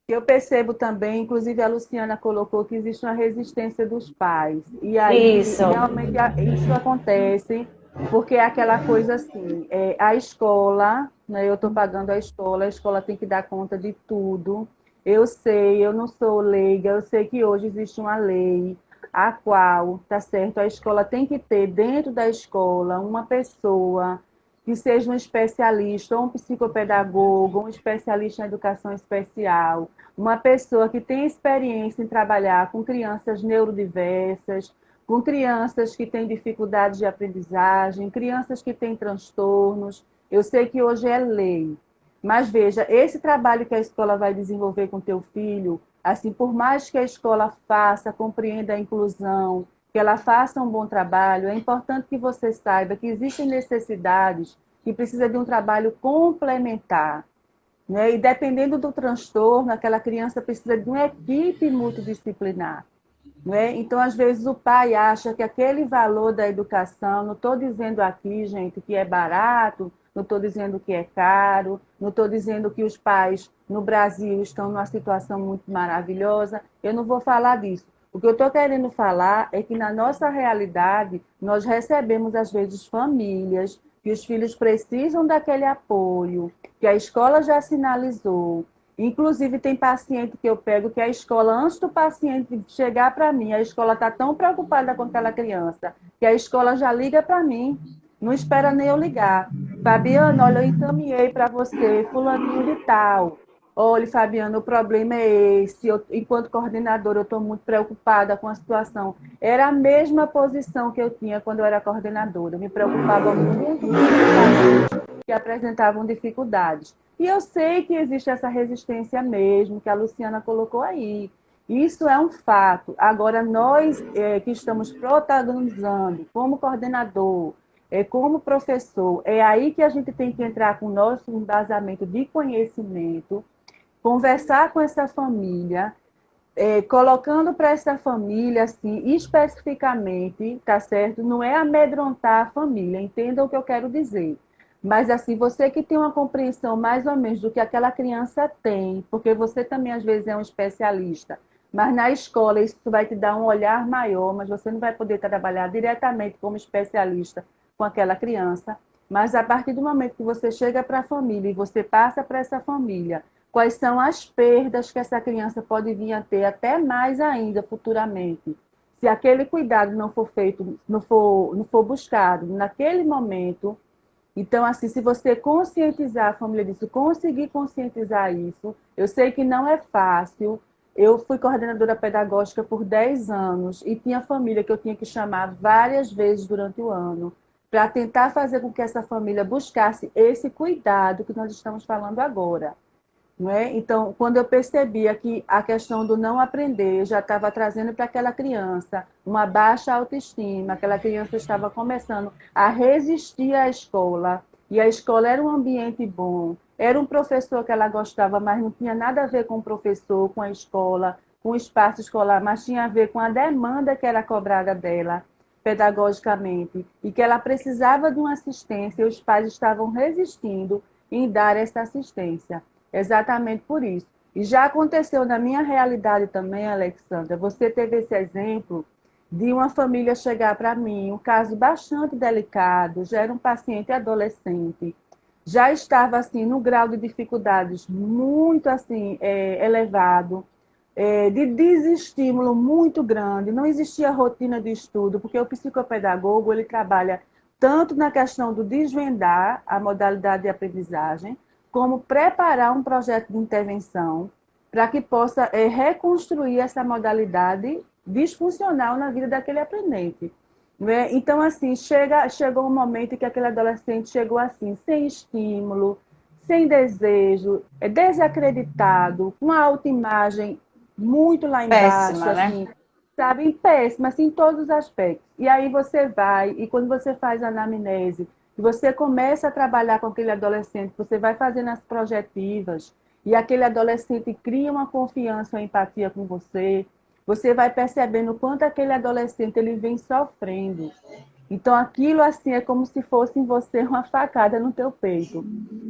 Eu percebo também, inclusive a Luciana colocou que existe uma resistência dos pais. E aí, realmente, isso acontece, porque é aquela coisa assim, a escola, né, eu estou pagando a escola tem que dar conta de tudo. Eu sei, eu não sou leiga, eu sei que hoje existe uma lei, a qual, tá certo, a escola tem que ter dentro da escola uma pessoa que seja um especialista, ou um psicopedagogo, um especialista em educação especial, uma pessoa que tem experiência em trabalhar com crianças neurodiversas, com crianças que têm dificuldades de aprendizagem, crianças que têm transtornos. Eu sei que hoje é lei, mas veja, esse trabalho que a escola vai desenvolver com teu filho, assim, por mais que a escola faça, compreenda a inclusão, que ela faça um bom trabalho, é importante que você saiba que existem necessidades que precisam de um trabalho complementar. Né? E dependendo do transtorno, aquela criança precisa de uma equipe multidisciplinar. Né? Então, às vezes, o pai acha que aquele valor da educação, não estou dizendo aqui, gente, que é barato, não estou dizendo que é caro, não estou dizendo que os pais no Brasil estão numa situação muito maravilhosa, eu não vou falar disso. O que eu estou querendo falar é que na nossa realidade, nós recebemos, às vezes, famílias que os filhos precisam daquele apoio, que a escola já sinalizou. Inclusive, tem paciente que eu pego que a escola, antes do paciente chegar para mim, a escola está tão preocupada com aquela criança, que a escola já liga para mim, não espera nem eu ligar. Fabiana, olha, eu encaminhei para você, fulaninho de tal. Olha, Fabiana, o problema é esse. Enquanto coordenadora, eu estou muito preocupada com a situação. Era a mesma posição que eu tinha quando eu era coordenadora. Eu me preocupava muito com os que apresentavam dificuldades. E eu sei que existe essa resistência mesmo, que a Luciana colocou aí. Isso é um fato. Agora, nós que estamos protagonizando como coordenador, como professor, é aí que a gente tem que entrar com o nosso embasamento de conhecimento, conversar com essa família, colocando para essa família, assim, especificamente, tá certo? Não é amedrontar a família, entendam o que eu quero dizer. Mas assim, você que tem uma compreensão mais ou menos do que aquela criança tem, porque você também às vezes é um especialista, mas na escola isso vai te dar um olhar maior, mas você não vai poder trabalhar diretamente como especialista com aquela criança. Mas a partir do momento que você chega para a família e você passa para essa família, quais são as perdas que essa criança pode vir a ter, até mais ainda futuramente. Se aquele cuidado não for feito, não for buscado naquele momento, então, assim, se você conscientizar a família disso, conseguir conscientizar isso, eu sei que não é fácil. Eu fui coordenadora pedagógica por 10 anos e tinha família que eu tinha que chamar várias vezes durante o ano para tentar fazer com que essa família buscasse esse cuidado que nós estamos falando agora. Não é? Então, quando eu percebia que a questão do não aprender já estava trazendo para aquela criança uma baixa autoestima, aquela criança estava começando a resistir à escola, e a escola era um ambiente bom, era um professor que ela gostava, mas não tinha nada a ver com o professor, com a escola, com o espaço escolar, mas tinha a ver com a demanda que era cobrada dela pedagogicamente, e que ela precisava de uma assistência, e os pais estavam resistindo em dar essa assistência. Exatamente por isso. E já aconteceu na minha realidade também, Alexandra, você teve esse exemplo de uma família chegar para mim, um caso bastante delicado, já era um paciente adolescente, já estava assim no grau de dificuldades muito assim elevado, de desestímulo muito grande, não existia rotina de estudo, porque o psicopedagogo ele trabalha tanto na questão do desvendar a modalidade de aprendizagem, como preparar um projeto de intervenção para que possa reconstruir essa modalidade disfuncional na vida daquele aprendente. Né? Então, assim, chegou um momento em que aquele adolescente chegou assim, sem estímulo, sem desejo, desacreditado, com a autoimagem muito lá embaixo, Péssima, né? assim, sabe, péssima, assim, em todos os aspectos. E aí você vai, e quando você faz a anamnese, e você começa a trabalhar com aquele adolescente, você vai fazendo as projetivas, e aquele adolescente cria uma confiança, uma empatia com você, você vai percebendo o quanto aquele adolescente ele vem sofrendo. Então aquilo assim é como se fosse em você uma facada no teu peito.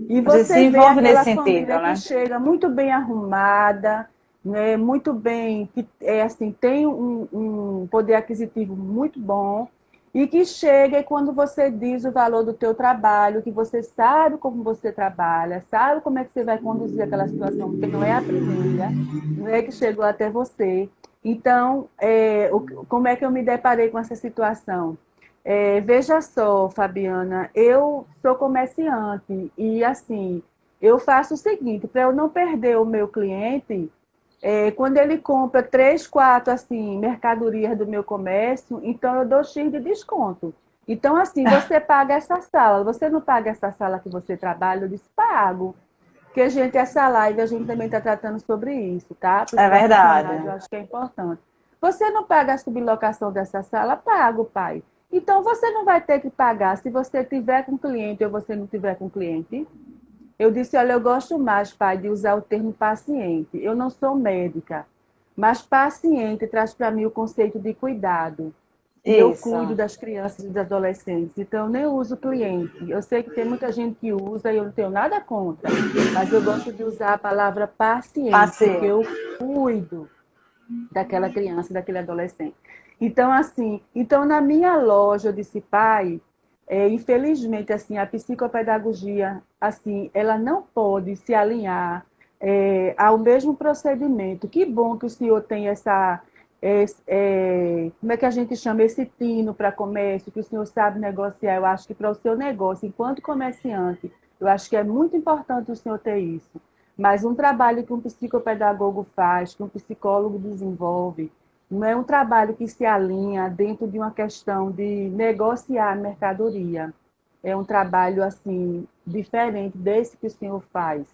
E A gente se você vê envolve nesse aquela sentido, família que né? chega muito bem arrumada, né, muito bem, que assim, tem um poder aquisitivo muito bom, e que chega e quando você diz o valor do teu trabalho, que você sabe como você trabalha, sabe como é que você vai conduzir aquela situação, porque não é a primeira, não é que chegou até você. Então, como é que eu me deparei com essa situação? Veja só, Fabiana, eu sou comerciante e assim, eu faço o seguinte, para eu não perder o meu cliente, quando ele compra 3, 4 assim, mercadorias do meu comércio, então eu dou X de desconto. Então, assim, você paga essa sala, você não paga essa sala que você trabalha? Eu disse, pago. Porque, gente, essa live a gente também está tratando sobre isso, tá? Para os É verdade. profissionais, eu acho que é importante. Você não paga a sublocação dessa sala? Pago, pai. Então, você não vai ter que pagar se você tiver com cliente ou você não tiver com cliente. Eu disse, olha, eu gosto mais, pai, de usar o termo paciente. Eu não sou médica, mas paciente traz para mim o conceito de cuidado. E eu cuido Isso. das crianças e dos adolescentes, então eu nem uso cliente. Eu sei que tem muita gente que usa e eu não tenho nada contra, mas eu gosto de usar a palavra paciente, porque Paciente. eu cuido daquela criança, daquele adolescente. Então, assim, então na minha loja eu disse, pai, infelizmente, assim, a psicopedagogia, assim, ela não pode se alinhar ao mesmo procedimento. Que bom que o senhor tem como é que a gente chama, esse tino para comércio, que o senhor sabe negociar. Eu acho que para o seu negócio, enquanto comerciante, eu acho que é muito importante o senhor ter isso. Mas um trabalho que um psicopedagogo faz, que um psicólogo desenvolve, não é um trabalho que se alinha dentro de uma questão de negociar mercadoria. É um trabalho assim diferente desse que o senhor faz.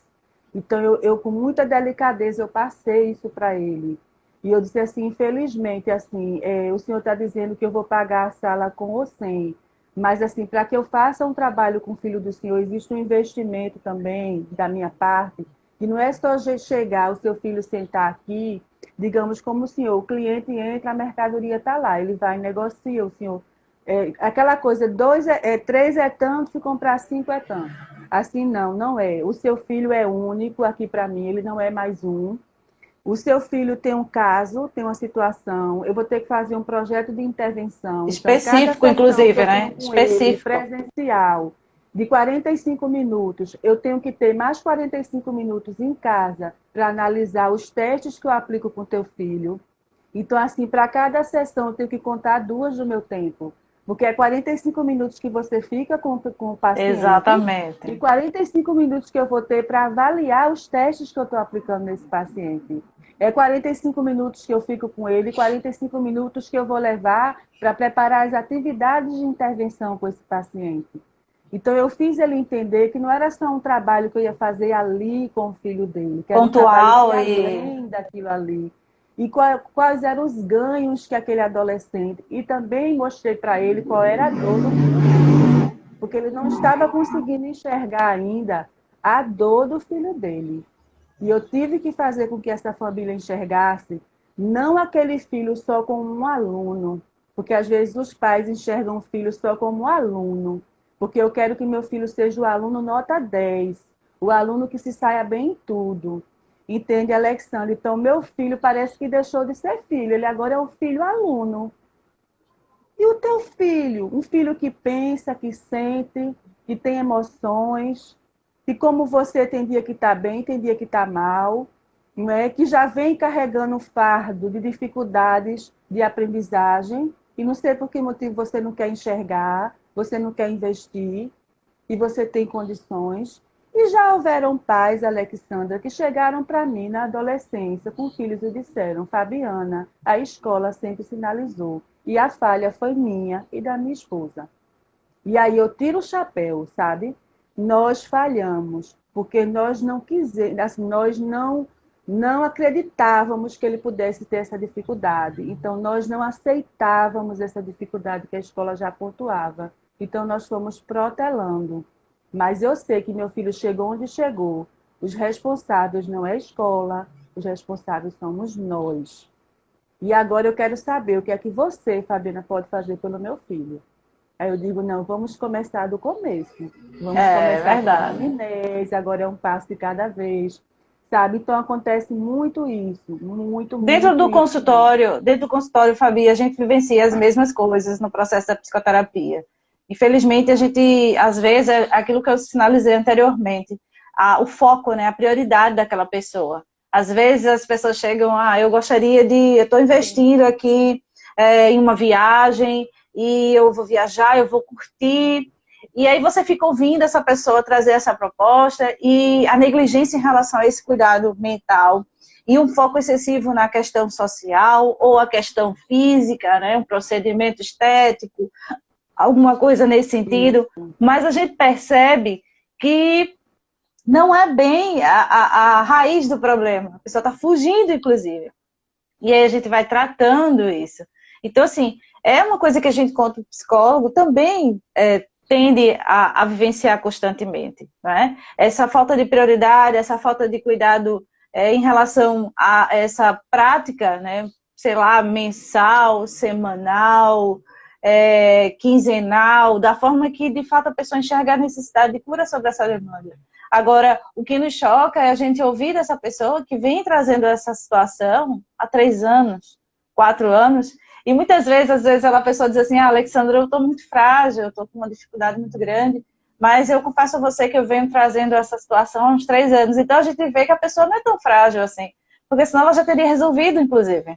Então eu com muita delicadeza eu passei isso para ele. E eu disse assim, infelizmente, assim, o senhor está dizendo que eu vou pagar a sala com ou sem, mas assim, para que eu faça um trabalho com o filho do senhor, existe um investimento também da minha parte, e não é só chegar, o seu filho sentar aqui, digamos como o senhor, o cliente entra, a mercadoria está lá, ele vai e negocia, o senhor Aquela coisa, três é tanto, se comprar cinco é tanto. Assim não, não é. O seu filho é único aqui para mim, ele não é mais um. O seu filho tem um caso, tem uma situação, eu vou ter que fazer um projeto de intervenção. Então, cada Específico, sessão que inclusive, eu tenho né? com ele, Específico. presencial, de 45 minutos, eu tenho que ter mais 45 minutos em casa para analisar os testes que eu aplico com o teu filho. Então, assim, para cada sessão eu tenho que contar duas do meu tempo, porque é 45 minutos que você fica com o paciente e Exatamente. 45 minutos que eu vou ter para avaliar os testes que eu estou aplicando nesse paciente. É 45 minutos que eu fico com ele, e 45 minutos que eu vou levar para preparar as atividades de intervenção com esse paciente. Então, eu fiz ele entender que não era só um trabalho que eu ia fazer ali com o filho dele, que era um trabalho que Pontual ia e além daquilo ali. E quais eram os ganhos que aquele adolescente. E também mostrei para ele qual era a dor do filho dele, porque ele não estava conseguindo enxergar ainda a dor do filho dele. E eu tive que fazer com que essa família enxergasse não aquele filho só como um aluno, porque às vezes os pais enxergam o filho só como um aluno, porque eu quero que meu filho seja o aluno nota 10, o aluno que se saia bem em tudo. Entende, Alexandre? Então, meu filho parece que deixou de ser filho, ele agora é um filho aluno. E o teu filho? Um filho que pensa, que sente, que tem emoções, que como você tem dia que está bem, tem dia que está mal, não é? Que já vem carregando um fardo de dificuldades de aprendizagem, e não sei por que motivo você não quer enxergar, você não quer investir, e você tem condições. E já houveram pais, Alexandra, que chegaram para mim na adolescência com filhos e disseram: Fabiana, a escola sempre sinalizou, e a falha foi minha e da minha esposa. E aí eu tiro o chapéu, sabe? Nós falhamos, porque nós não quisemos, assim, nós não acreditávamos que ele pudesse ter essa dificuldade. Então, nós não aceitávamos essa dificuldade que a escola já pontuava. Então, nós fomos protelando. Mas eu sei que meu filho chegou onde chegou. Os responsáveis não é a escola, os responsáveis somos nós. E agora eu quero saber o que é que você, Fabiana, pode fazer pelo meu filho. Aí eu digo, não, vamos começar do começo. Vamos é começar com verdade. anamnese, agora é um passo de cada vez. Sabe? Então acontece muito isso, muito, Dentro muito do isso mesmo. consultório, dentro do consultório, Fabi, a gente vivencia as mesmas coisas no processo da psicoterapia. Infelizmente, a gente, às vezes, é aquilo que eu sinalizei anteriormente, o foco, né, a prioridade daquela pessoa. Às vezes as pessoas chegam, eu estou Sim. investindo aqui em uma viagem, e eu vou viajar, eu vou curtir, e aí você fica ouvindo essa pessoa trazer essa proposta, e a negligência em relação a esse cuidado mental, e um foco excessivo na questão social ou a questão física, né, um procedimento estético, alguma coisa nesse sentido, Isso. mas a gente percebe que não é bem a raiz do problema. A pessoa está fugindo, inclusive. E aí a gente vai tratando isso. Então, assim, é uma coisa que a gente, quanto psicólogo, também tende a vivenciar constantemente, né? Essa falta de prioridade, essa falta de cuidado em relação a essa prática, né? Sei lá, mensal, semanal, quinzenal, da forma que, de fato, a pessoa enxerga a necessidade de cura sobre essa demanda. Agora, o que nos choca é a gente ouvir dessa pessoa que vem trazendo essa situação há 3 anos, 4 anos, e muitas vezes, às vezes, a pessoa diz assim, Alexandra, eu estou muito frágil, eu estou com uma dificuldade muito grande, mas eu confesso a você que eu venho trazendo essa situação há uns 3 anos. Então, a gente vê que a pessoa não é tão frágil assim, porque senão ela já teria resolvido, inclusive.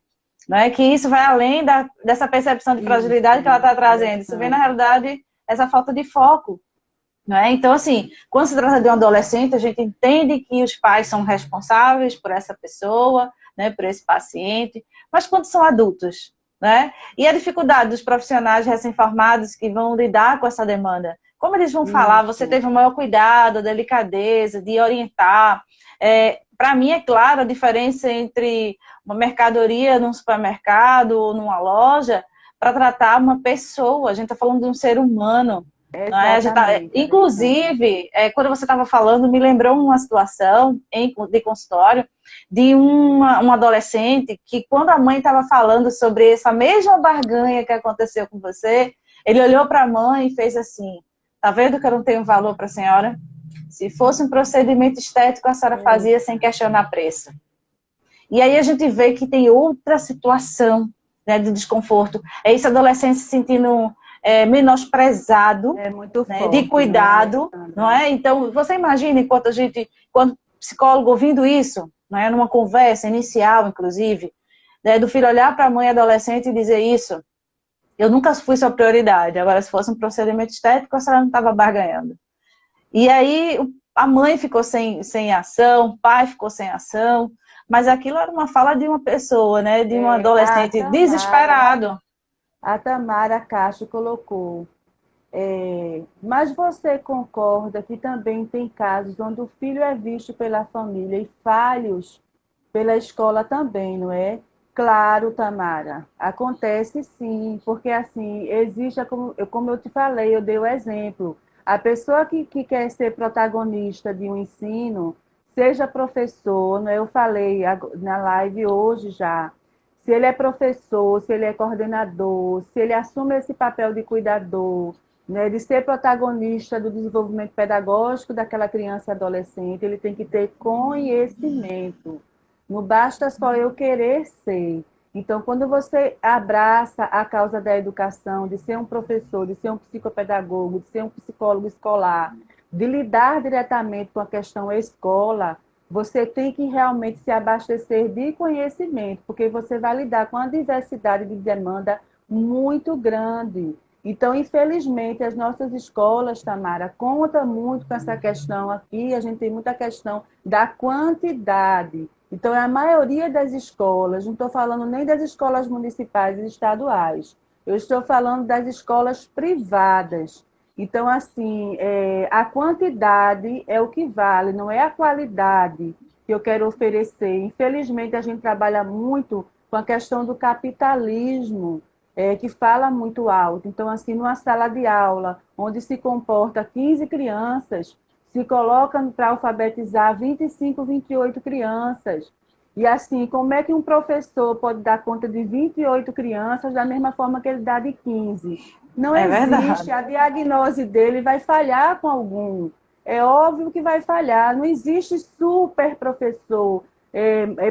Não é que isso vai além dessa percepção de fragilidade que ela Isso, está trazendo. Isso vem, na Alexandre. realidade, essa falta de foco. Não é? Então, assim, quando se trata de um adolescente, a gente entende que os pais são responsáveis por essa pessoa, né, por esse paciente, mas quando são adultos, né? E a dificuldade dos profissionais recém-formados que vão lidar com essa demanda, como eles vão falar, você Isso. teve o maior cuidado, a delicadeza de orientar. Para mim, é claro a diferença entre uma mercadoria num supermercado ou numa loja para tratar uma pessoa. A gente está falando de um ser humano. Não é? Exatamente, Alexandre. Inclusive, quando você estava falando, me lembrou uma situação de consultório de um adolescente que, quando a mãe estava falando sobre essa mesma barganha que aconteceu com você, Ele olhou para a mãe e fez assim: tá vendo que eu não tenho valor para a senhora? Se fosse um procedimento estético, a senhora fazia sem questionar preço. E aí a gente vê que tem outra situação, né, de desconforto. É esse adolescente se sentindo menosprezado, muito né, forte, de cuidado, não é? Então, você imagina, quando psicólogo ouvindo isso, não é, numa conversa inicial, inclusive, né, do filho olhar para a mãe adolescente e dizer isso: eu nunca fui sua prioridade, agora se fosse um procedimento estético, a senhora não estava barganhando. E aí a mãe ficou sem ação, o pai ficou sem ação, mas aquilo era uma fala de uma pessoa, né, de um adolescente desesperado. A Tamara Castro colocou: mas você concorda que também tem casos onde o filho é visto pela família e falhos pela escola também, não é? Claro, Tamara, acontece sim, porque assim, existe, como eu te falei, eu dei o exemplo, a pessoa que quer ser protagonista de um ensino, seja professor, né? Eu falei na live hoje já, se ele é professor, se ele é coordenador, se ele assume esse papel de cuidador, né, de ser protagonista do desenvolvimento pedagógico daquela criança e adolescente, ele tem que ter conhecimento. Não basta só eu querer ser. Então, quando você abraça a causa da educação, de ser um professor, de ser um psicopedagogo, de ser um psicólogo escolar, de lidar diretamente com a questão escola, você tem que realmente se abastecer de conhecimento, porque você vai lidar com uma diversidade de demanda muito grande. Então, infelizmente, as nossas escolas, Tamara, contam muito com essa questão aqui, a gente tem muita questão da quantidade. Então, a maioria das escolas, não estou falando nem das escolas municipais e estaduais, eu estou falando das escolas privadas. Então, assim, a quantidade é o que vale, não é a qualidade que eu quero oferecer. Infelizmente, a gente trabalha muito com a questão do capitalismo, que fala muito alto. Então, assim, numa sala de aula, onde se comporta 15 crianças, se coloca para alfabetizar 25, 28 crianças. E assim, como é que um professor pode dar conta de 28 crianças da mesma forma que ele dá de 15? Não existe, a diagnose dele vai falhar com algum. É óbvio que vai falhar, não existe super professor,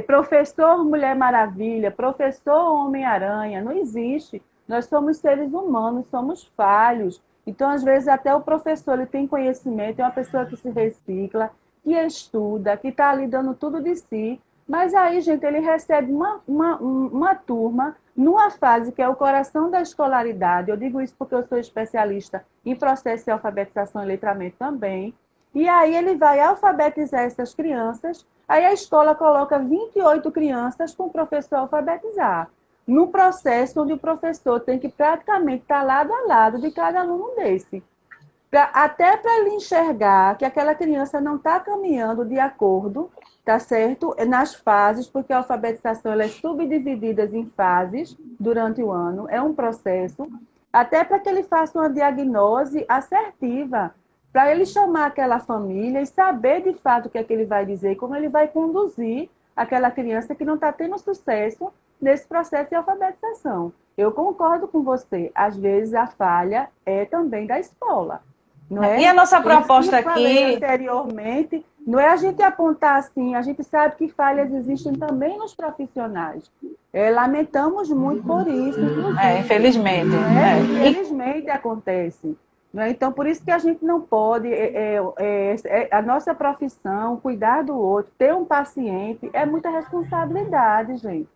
professor Mulher Maravilha, professor Homem-Aranha, não existe. Nós somos seres humanos, somos falhos. Então, às vezes, até o professor ele tem conhecimento, é uma pessoa que se recicla, que estuda, que está ali dando tudo de si, mas aí, gente, ele recebe uma turma numa fase que é o coração da escolaridade. Eu digo isso porque eu sou especialista em processo de alfabetização e letramento também. E aí ele vai alfabetizar essas crianças, aí a escola coloca 28 crianças com o professor alfabetizar. No processo onde o professor tem que praticamente estar lado a lado de cada aluno desse. Até para ele enxergar que aquela criança não está caminhando de acordo, tá certo? Nas fases, porque a alfabetização ela é subdividida em fases durante o ano, é um processo, até para que ele faça uma diagnose assertiva, para ele chamar aquela família e saber de fato o que é que ele vai dizer, como ele vai conduzir aquela criança que não está tendo sucesso nesse processo de alfabetização. Eu concordo com você, às vezes a falha é também da escola. Não é? E a nossa proposta aqui anteriormente, não é a gente apontar assim, a gente sabe que falhas existem também nos profissionais. Lamentamos muito por isso, inclusive. Infelizmente. Infelizmente acontece. Né? Então, por isso que a gente não pode, a nossa profissão, cuidar do outro, ter um paciente, é muita responsabilidade, gente.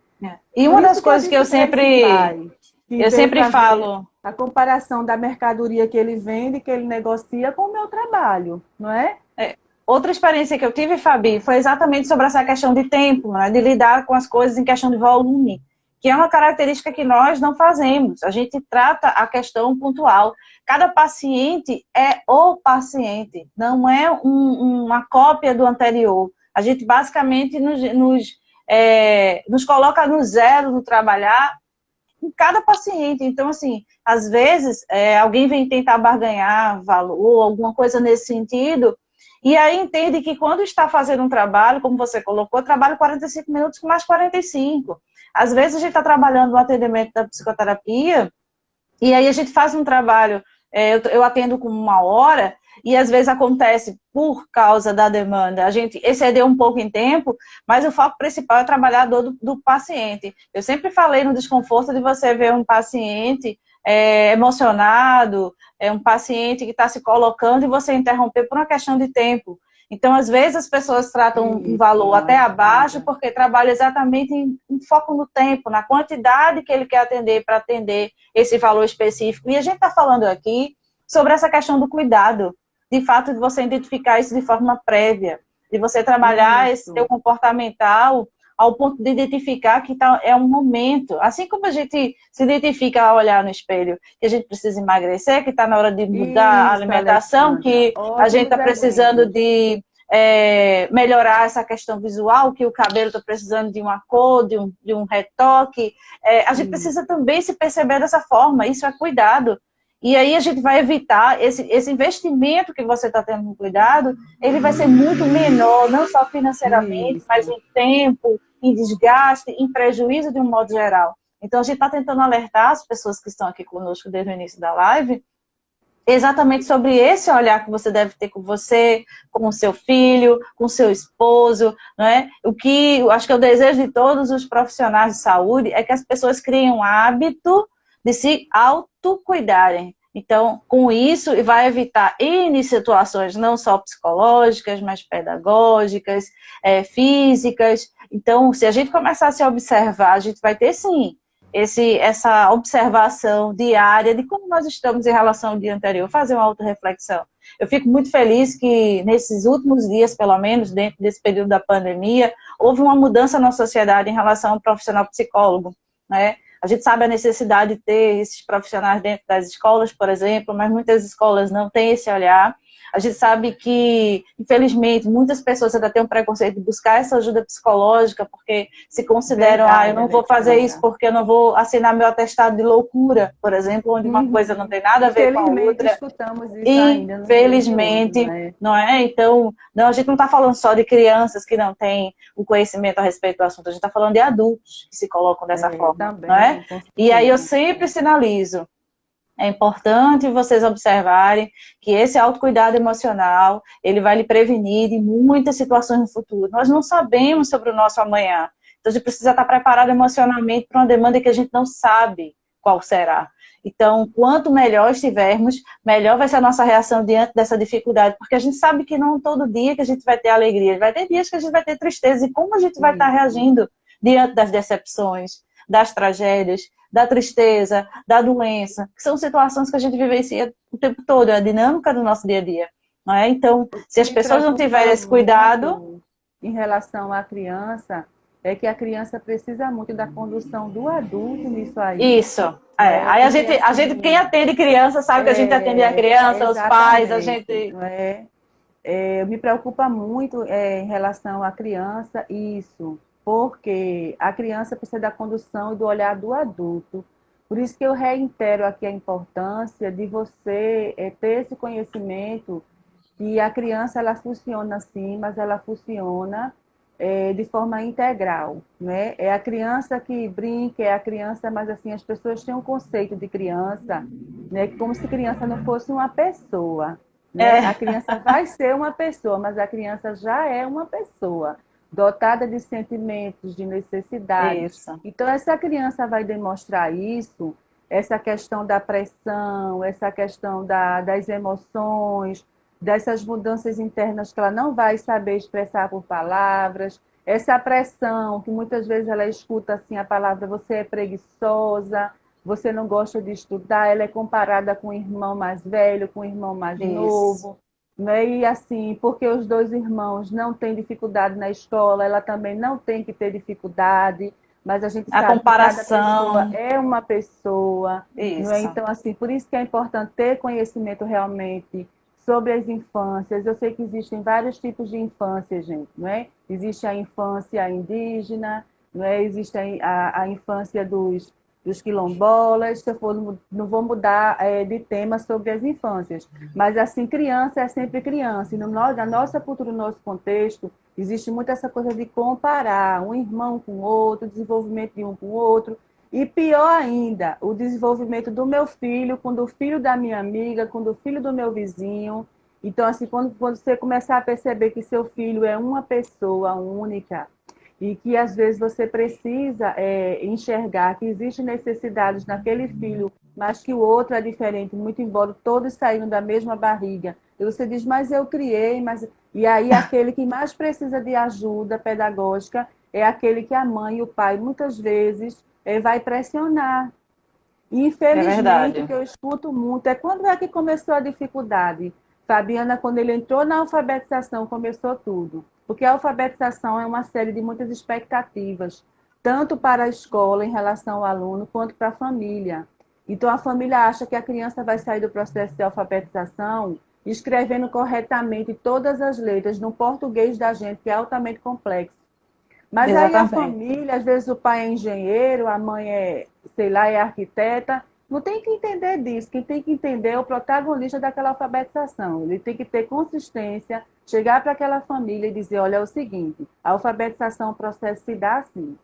E uma das coisas que eu sempre falo... A comparação da mercadoria que ele vende, que ele negocia com o meu trabalho, não é? Outra experiência que eu tive, Fabi, foi exatamente sobre essa questão de tempo, né? De lidar com as coisas em questão de volume, que é uma característica que nós não fazemos. A gente trata a questão pontual. Cada paciente é o paciente, não é uma cópia do anterior. A gente basicamente nos coloca no zero no trabalhar em cada paciente. Então, assim, às vezes, alguém vem tentar barganhar valor, alguma coisa nesse sentido, e aí entende que quando está fazendo um trabalho, como você colocou, trabalho 45 minutos com mais 45. Às vezes a gente está trabalhando no atendimento da psicoterapia E aí a gente faz um trabalho, eu atendo com 1 hora, e às vezes acontece, por causa da demanda, a gente excedeu um pouco em tempo, mas o foco principal é trabalhar a dor do paciente. Eu sempre falei no desconforto de você ver um paciente emocionado, um paciente que está se colocando e você interromper por uma questão de tempo. Então, às vezes, as pessoas tratam um Isso, valor até abaixo Magda. porque trabalham exatamente em foco no tempo, na quantidade que ele quer atender para atender esse valor específico. E a gente está falando aqui sobre essa questão do cuidado, de fato, de você identificar isso de forma prévia, de você trabalhar esse teu Isso, comportamental ao ponto de identificar que é um momento. Assim como a gente se identifica ao olhar no espelho, que a gente precisa emagrecer, que está na hora de mudar a isso, alimentação, Alexandra. que a gente Ótimos está precisando exemplos. de melhorar essa questão visual, que o cabelo está precisando de uma cor, de um retoque. A gente precisa Isso, também se perceber dessa forma, isso é cuidado. E aí a gente vai evitar esse investimento que você está tendo no cuidado, ele vai ser muito menor, não só financeiramente, mas isso. em tempo, em desgaste, em prejuízo de um modo geral. Então a gente está tentando alertar as pessoas que estão aqui conosco desde o início da live, exatamente sobre esse olhar que você deve ter com você, com o seu filho, com o seu esposo, né? O que eu acho que é o desejo de todos os profissionais de saúde é que as pessoas criem um hábito de se autocuidarem. Então, com isso, vai evitar N situações, não só psicológicas, mas pedagógicas, físicas. Então, se a gente começar a se observar, a gente vai ter, sim, essa observação diária de como nós estamos em relação ao dia anterior, fazer uma autorreflexão. Eu fico muito feliz que nesses últimos dias, pelo menos, dentro desse período da pandemia, houve uma mudança na sociedade em relação ao profissional psicólogo, né? A gente sabe a necessidade de ter esses profissionais dentro das escolas, por exemplo, mas muitas escolas não têm esse olhar. A gente sabe que, infelizmente, muitas pessoas ainda têm um preconceito de buscar essa ajuda psicológica, porque se consideram, eu Verdade, não vou fazer isso Alexandra. porque eu não vou assinar meu atestado de loucura, por exemplo, onde uma coisa não Uhum. tem nada a ver com a Infelizmente, outra. escutamos isso ainda nos dias de hoje, não Infelizmente, é? não é? Então, não, a gente não está falando só de crianças que não têm o conhecimento a respeito do assunto, a gente está falando de adultos que se colocam dessa forma, não é? Também, com E aí eu certeza. sempre sinalizo, é importante vocês observarem que esse autocuidado emocional, ele vai lhe prevenir de muitas situações no futuro. Nós não sabemos sobre o nosso amanhã. Então, a gente precisa estar preparado emocionalmente para uma demanda que a gente não sabe qual será. Então, quanto melhor estivermos, melhor vai ser a nossa reação diante dessa dificuldade, porque a gente sabe que não todo dia que a gente vai ter alegria, vai ter dias que a gente vai ter tristeza, e como a gente vai estar Isso. reagindo diante das decepções, das tragédias, da tristeza, da doença, que são situações que a gente vivencia o tempo todo, é a dinâmica do nosso dia a dia. Não é? Então, O se que as me pessoas não tiverem preocupa esse cuidado, muito em relação à criança é que a criança precisa muito da condução do adulto nisso aí, isso. né? Aí Porque a gente, quem assim, atende criança sabe que a gente atende a criança, os pais, a exatamente, gente. não é? Me preocupa muito em relação à criança isso, porque a criança precisa da condução e do olhar do adulto. Por isso que eu reitero aqui a importância de você ter esse conhecimento que a criança ela funciona assim, mas ela funciona de forma integral, né? É a criança que brinca, é a criança, mas assim as pessoas têm um conceito de criança, né? Como se criança não fosse uma pessoa, né? A É, criança vai ser uma pessoa, mas a criança já é uma pessoa dotada de sentimentos, de necessidades. isso. Então essa criança vai demonstrar isso, essa questão da pressão, essa questão das emoções, dessas mudanças internas que ela não vai saber expressar por palavras, essa pressão que muitas vezes ela escuta assim a palavra você é preguiçosa, você não gosta de estudar, ela é comparada com o irmão mais velho, com o irmão mais Isso. novo, né? E assim, porque os dois irmãos não têm dificuldade na escola, ela também não tem que ter dificuldade, mas a gente A sabe que cada pessoa comparação. é uma pessoa, não é? Isso. Então, assim, por isso que é importante ter conhecimento realmente sobre as infâncias. Eu sei que existem vários tipos de infância, gente, não é? Existe a infância indígena, não é? Existe a infância dos quilombolas. Se eu for, não vou mudar de tema sobre as infâncias, mas assim, criança é sempre criança. E na nossa cultura, no nosso contexto, existe muito essa coisa de comparar um irmão com o outro, o desenvolvimento de um com o outro. E pior ainda, o desenvolvimento do meu filho, com do filho da minha amiga, com do filho do meu vizinho. Então, assim, quando você começar a perceber que seu filho é uma pessoa única e que às vezes você precisa enxergar que existem necessidades naquele filho, mas que o outro é diferente, muito embora todos saíram da mesma barriga. E você diz, mas eu criei, mas... E aí aquele que mais precisa de ajuda pedagógica é aquele que a mãe e o pai muitas vezes vai pressionar. E, É infelizmente, o verdade. que eu escuto muito é quando é que começou a dificuldade. Fabiana, quando ele entrou na alfabetização, começou tudo. Porque a alfabetização é uma série de muitas expectativas, tanto para a escola em relação ao aluno, quanto para a família. Então, a família acha que a criança vai sair do processo de alfabetização escrevendo corretamente todas as letras no português da gente, que é altamente complexo. Mas aí a Exatamente. família, às vezes o pai é engenheiro, a mãe é, sei lá, é arquiteta, não tem que entender disso. Quem tem que entender é o protagonista daquela alfabetização. Ele tem que ter consistência, chegar para aquela família e dizer, olha, é o seguinte, a alfabetização, o processo se dá assim,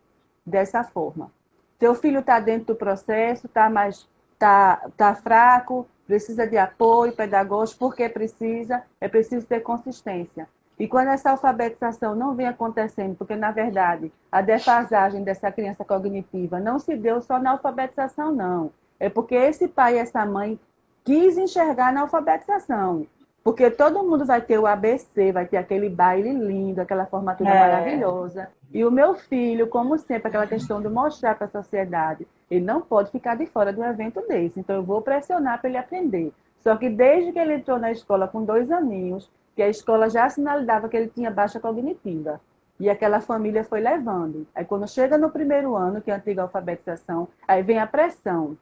dessa forma. Seu filho está dentro do processo, tá fraco, precisa de apoio pedagógico, porque precisa, é preciso ter consistência. E quando essa alfabetização não vem acontecendo, porque, na verdade, a defasagem dessa criança cognitiva não se deu só na alfabetização, não. É porque esse pai e essa mãe quis enxergar na alfabetização. Porque todo mundo vai ter o ABC, vai ter aquele baile lindo, aquela formatura É, maravilhosa. E o meu filho, como sempre, aquela questão de mostrar para a sociedade, ele não pode ficar de fora de um evento desse. Então, eu vou pressionar para ele aprender. Só que desde que ele entrou na escola com 2 aninhos, que a escola já sinalizava que ele tinha baixa cognitiva. E aquela família foi levando. Aí, quando chega no primeiro ano, que é a antiga alfabetização, aí vem a pressão.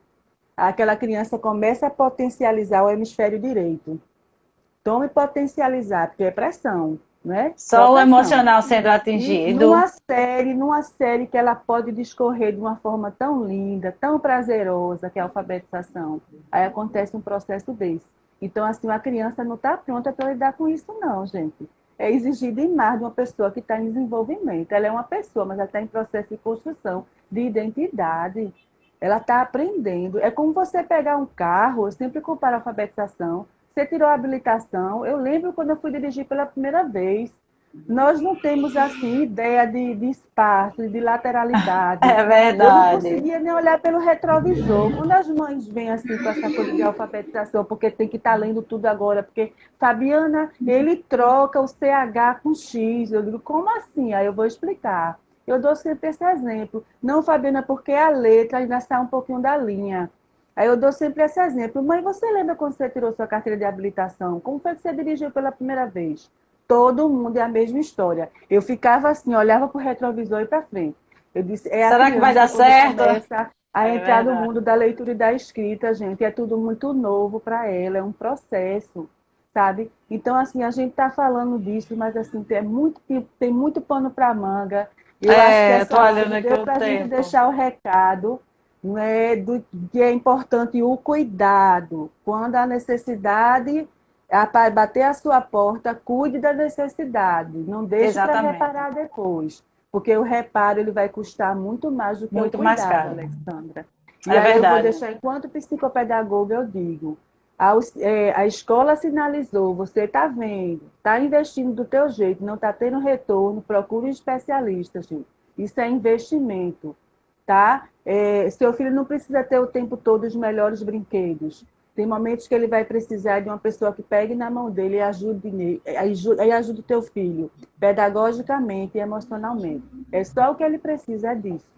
Aquela criança começa a potencializar o hemisfério direito. Tome potencializar, porque é pressão, né? Só só o pressão. emocional sendo E atingido. numa série que ela pode discorrer de uma forma tão linda, tão prazerosa, que é a alfabetização, aí acontece um processo desse. Então, assim, a criança não está pronta para lidar com isso, não, gente. É exigir demais de uma pessoa que está em desenvolvimento. Ela é uma pessoa, mas ela está em processo de construção de identidade. Ela está aprendendo. É como você pegar um carro, eu sempre comparo a alfabetização. Você tirou a habilitação. Eu lembro quando eu fui dirigir pela primeira vez. Nós não temos assim ideia de espaço, de lateralidade. É Eu não verdade. conseguia nem olhar pelo retrovisor. Quando as mães vêm assim com essa coisa de alfabetização, porque tem que estar lendo tudo agora, porque Fabiana, ele troca o CH com X. Eu digo, como assim? Aí eu vou explicar. Eu dou sempre esse exemplo. Não, Fabiana, porque a letra ainda sai um pouquinho da linha. Aí eu dou sempre esse exemplo. Mãe, você lembra quando você tirou sua carteira de habilitação? Como foi que você dirigiu pela primeira vez? Todo mundo é a mesma história. Eu ficava assim, olhava para o retrovisor e para frente. Eu disse, é a Será que vai dar criança quando certo? começa a É entrar no verdade. mundo da leitura e da escrita, gente. É tudo muito novo para ela, é um processo, sabe? Então, assim, a gente está falando disso, mas assim, tem muito pano para manga. Eu acho que É, eu tô essa olhando live aqui deu o para a gente tempo. deixar o recado, né, que é importante o cuidado. Quando a necessidade bater a sua porta, cuide da necessidade. Não deixe para Exatamente. reparar depois. Porque o reparo ele vai custar muito mais do que o Muito mais cuidado, caro. Alexandra. E É aí eu vou verdade. deixar, enquanto psicopedagoga, eu digo, a escola sinalizou, você está vendo, está investindo do teu jeito, não está tendo retorno, procure um especialista, gente. Isso é investimento, tá? Seu filho não precisa ter o tempo todo os melhores brinquedos. Tem momentos que ele vai precisar de uma pessoa que pegue na mão dele e ajude o teu filho, pedagogicamente e emocionalmente. É só o que ele precisa, é disso.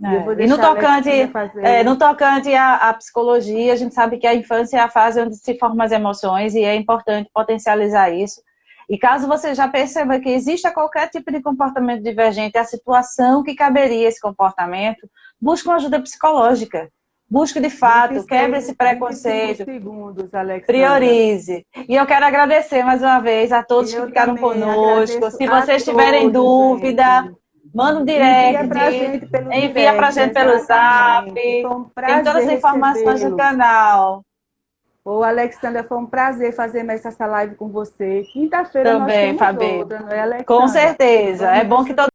E eu vou E no deixar a tocante, Alexandra no fazer. tocante à psicologia, a gente sabe que a infância é a fase onde se formam as emoções e é importante potencializar isso. E caso você já perceba que exista qualquer tipo de comportamento divergente, a situação que caberia esse comportamento, busque uma ajuda psicológica. Busque de fato, quebre 26, esse 25 preconceito, segundos, Alexandra. priorize. E eu quero agradecer mais uma vez a E todos que eu ficaram também conosco. agradeço Se a vocês tiverem todos, dúvida, gente. manda um Envia direct, para a gente pelo envia para a direct, gente pelo Zap. exatamente. Foi um Tem todas prazer as informações do recebê-los. canal. Ô, Alexandra, foi um prazer fazer mais essa live com você. Quinta-feira nós Também, temos Fabi. outra, não é, Com Alexandra? certeza. É Vamos bom que deixar todo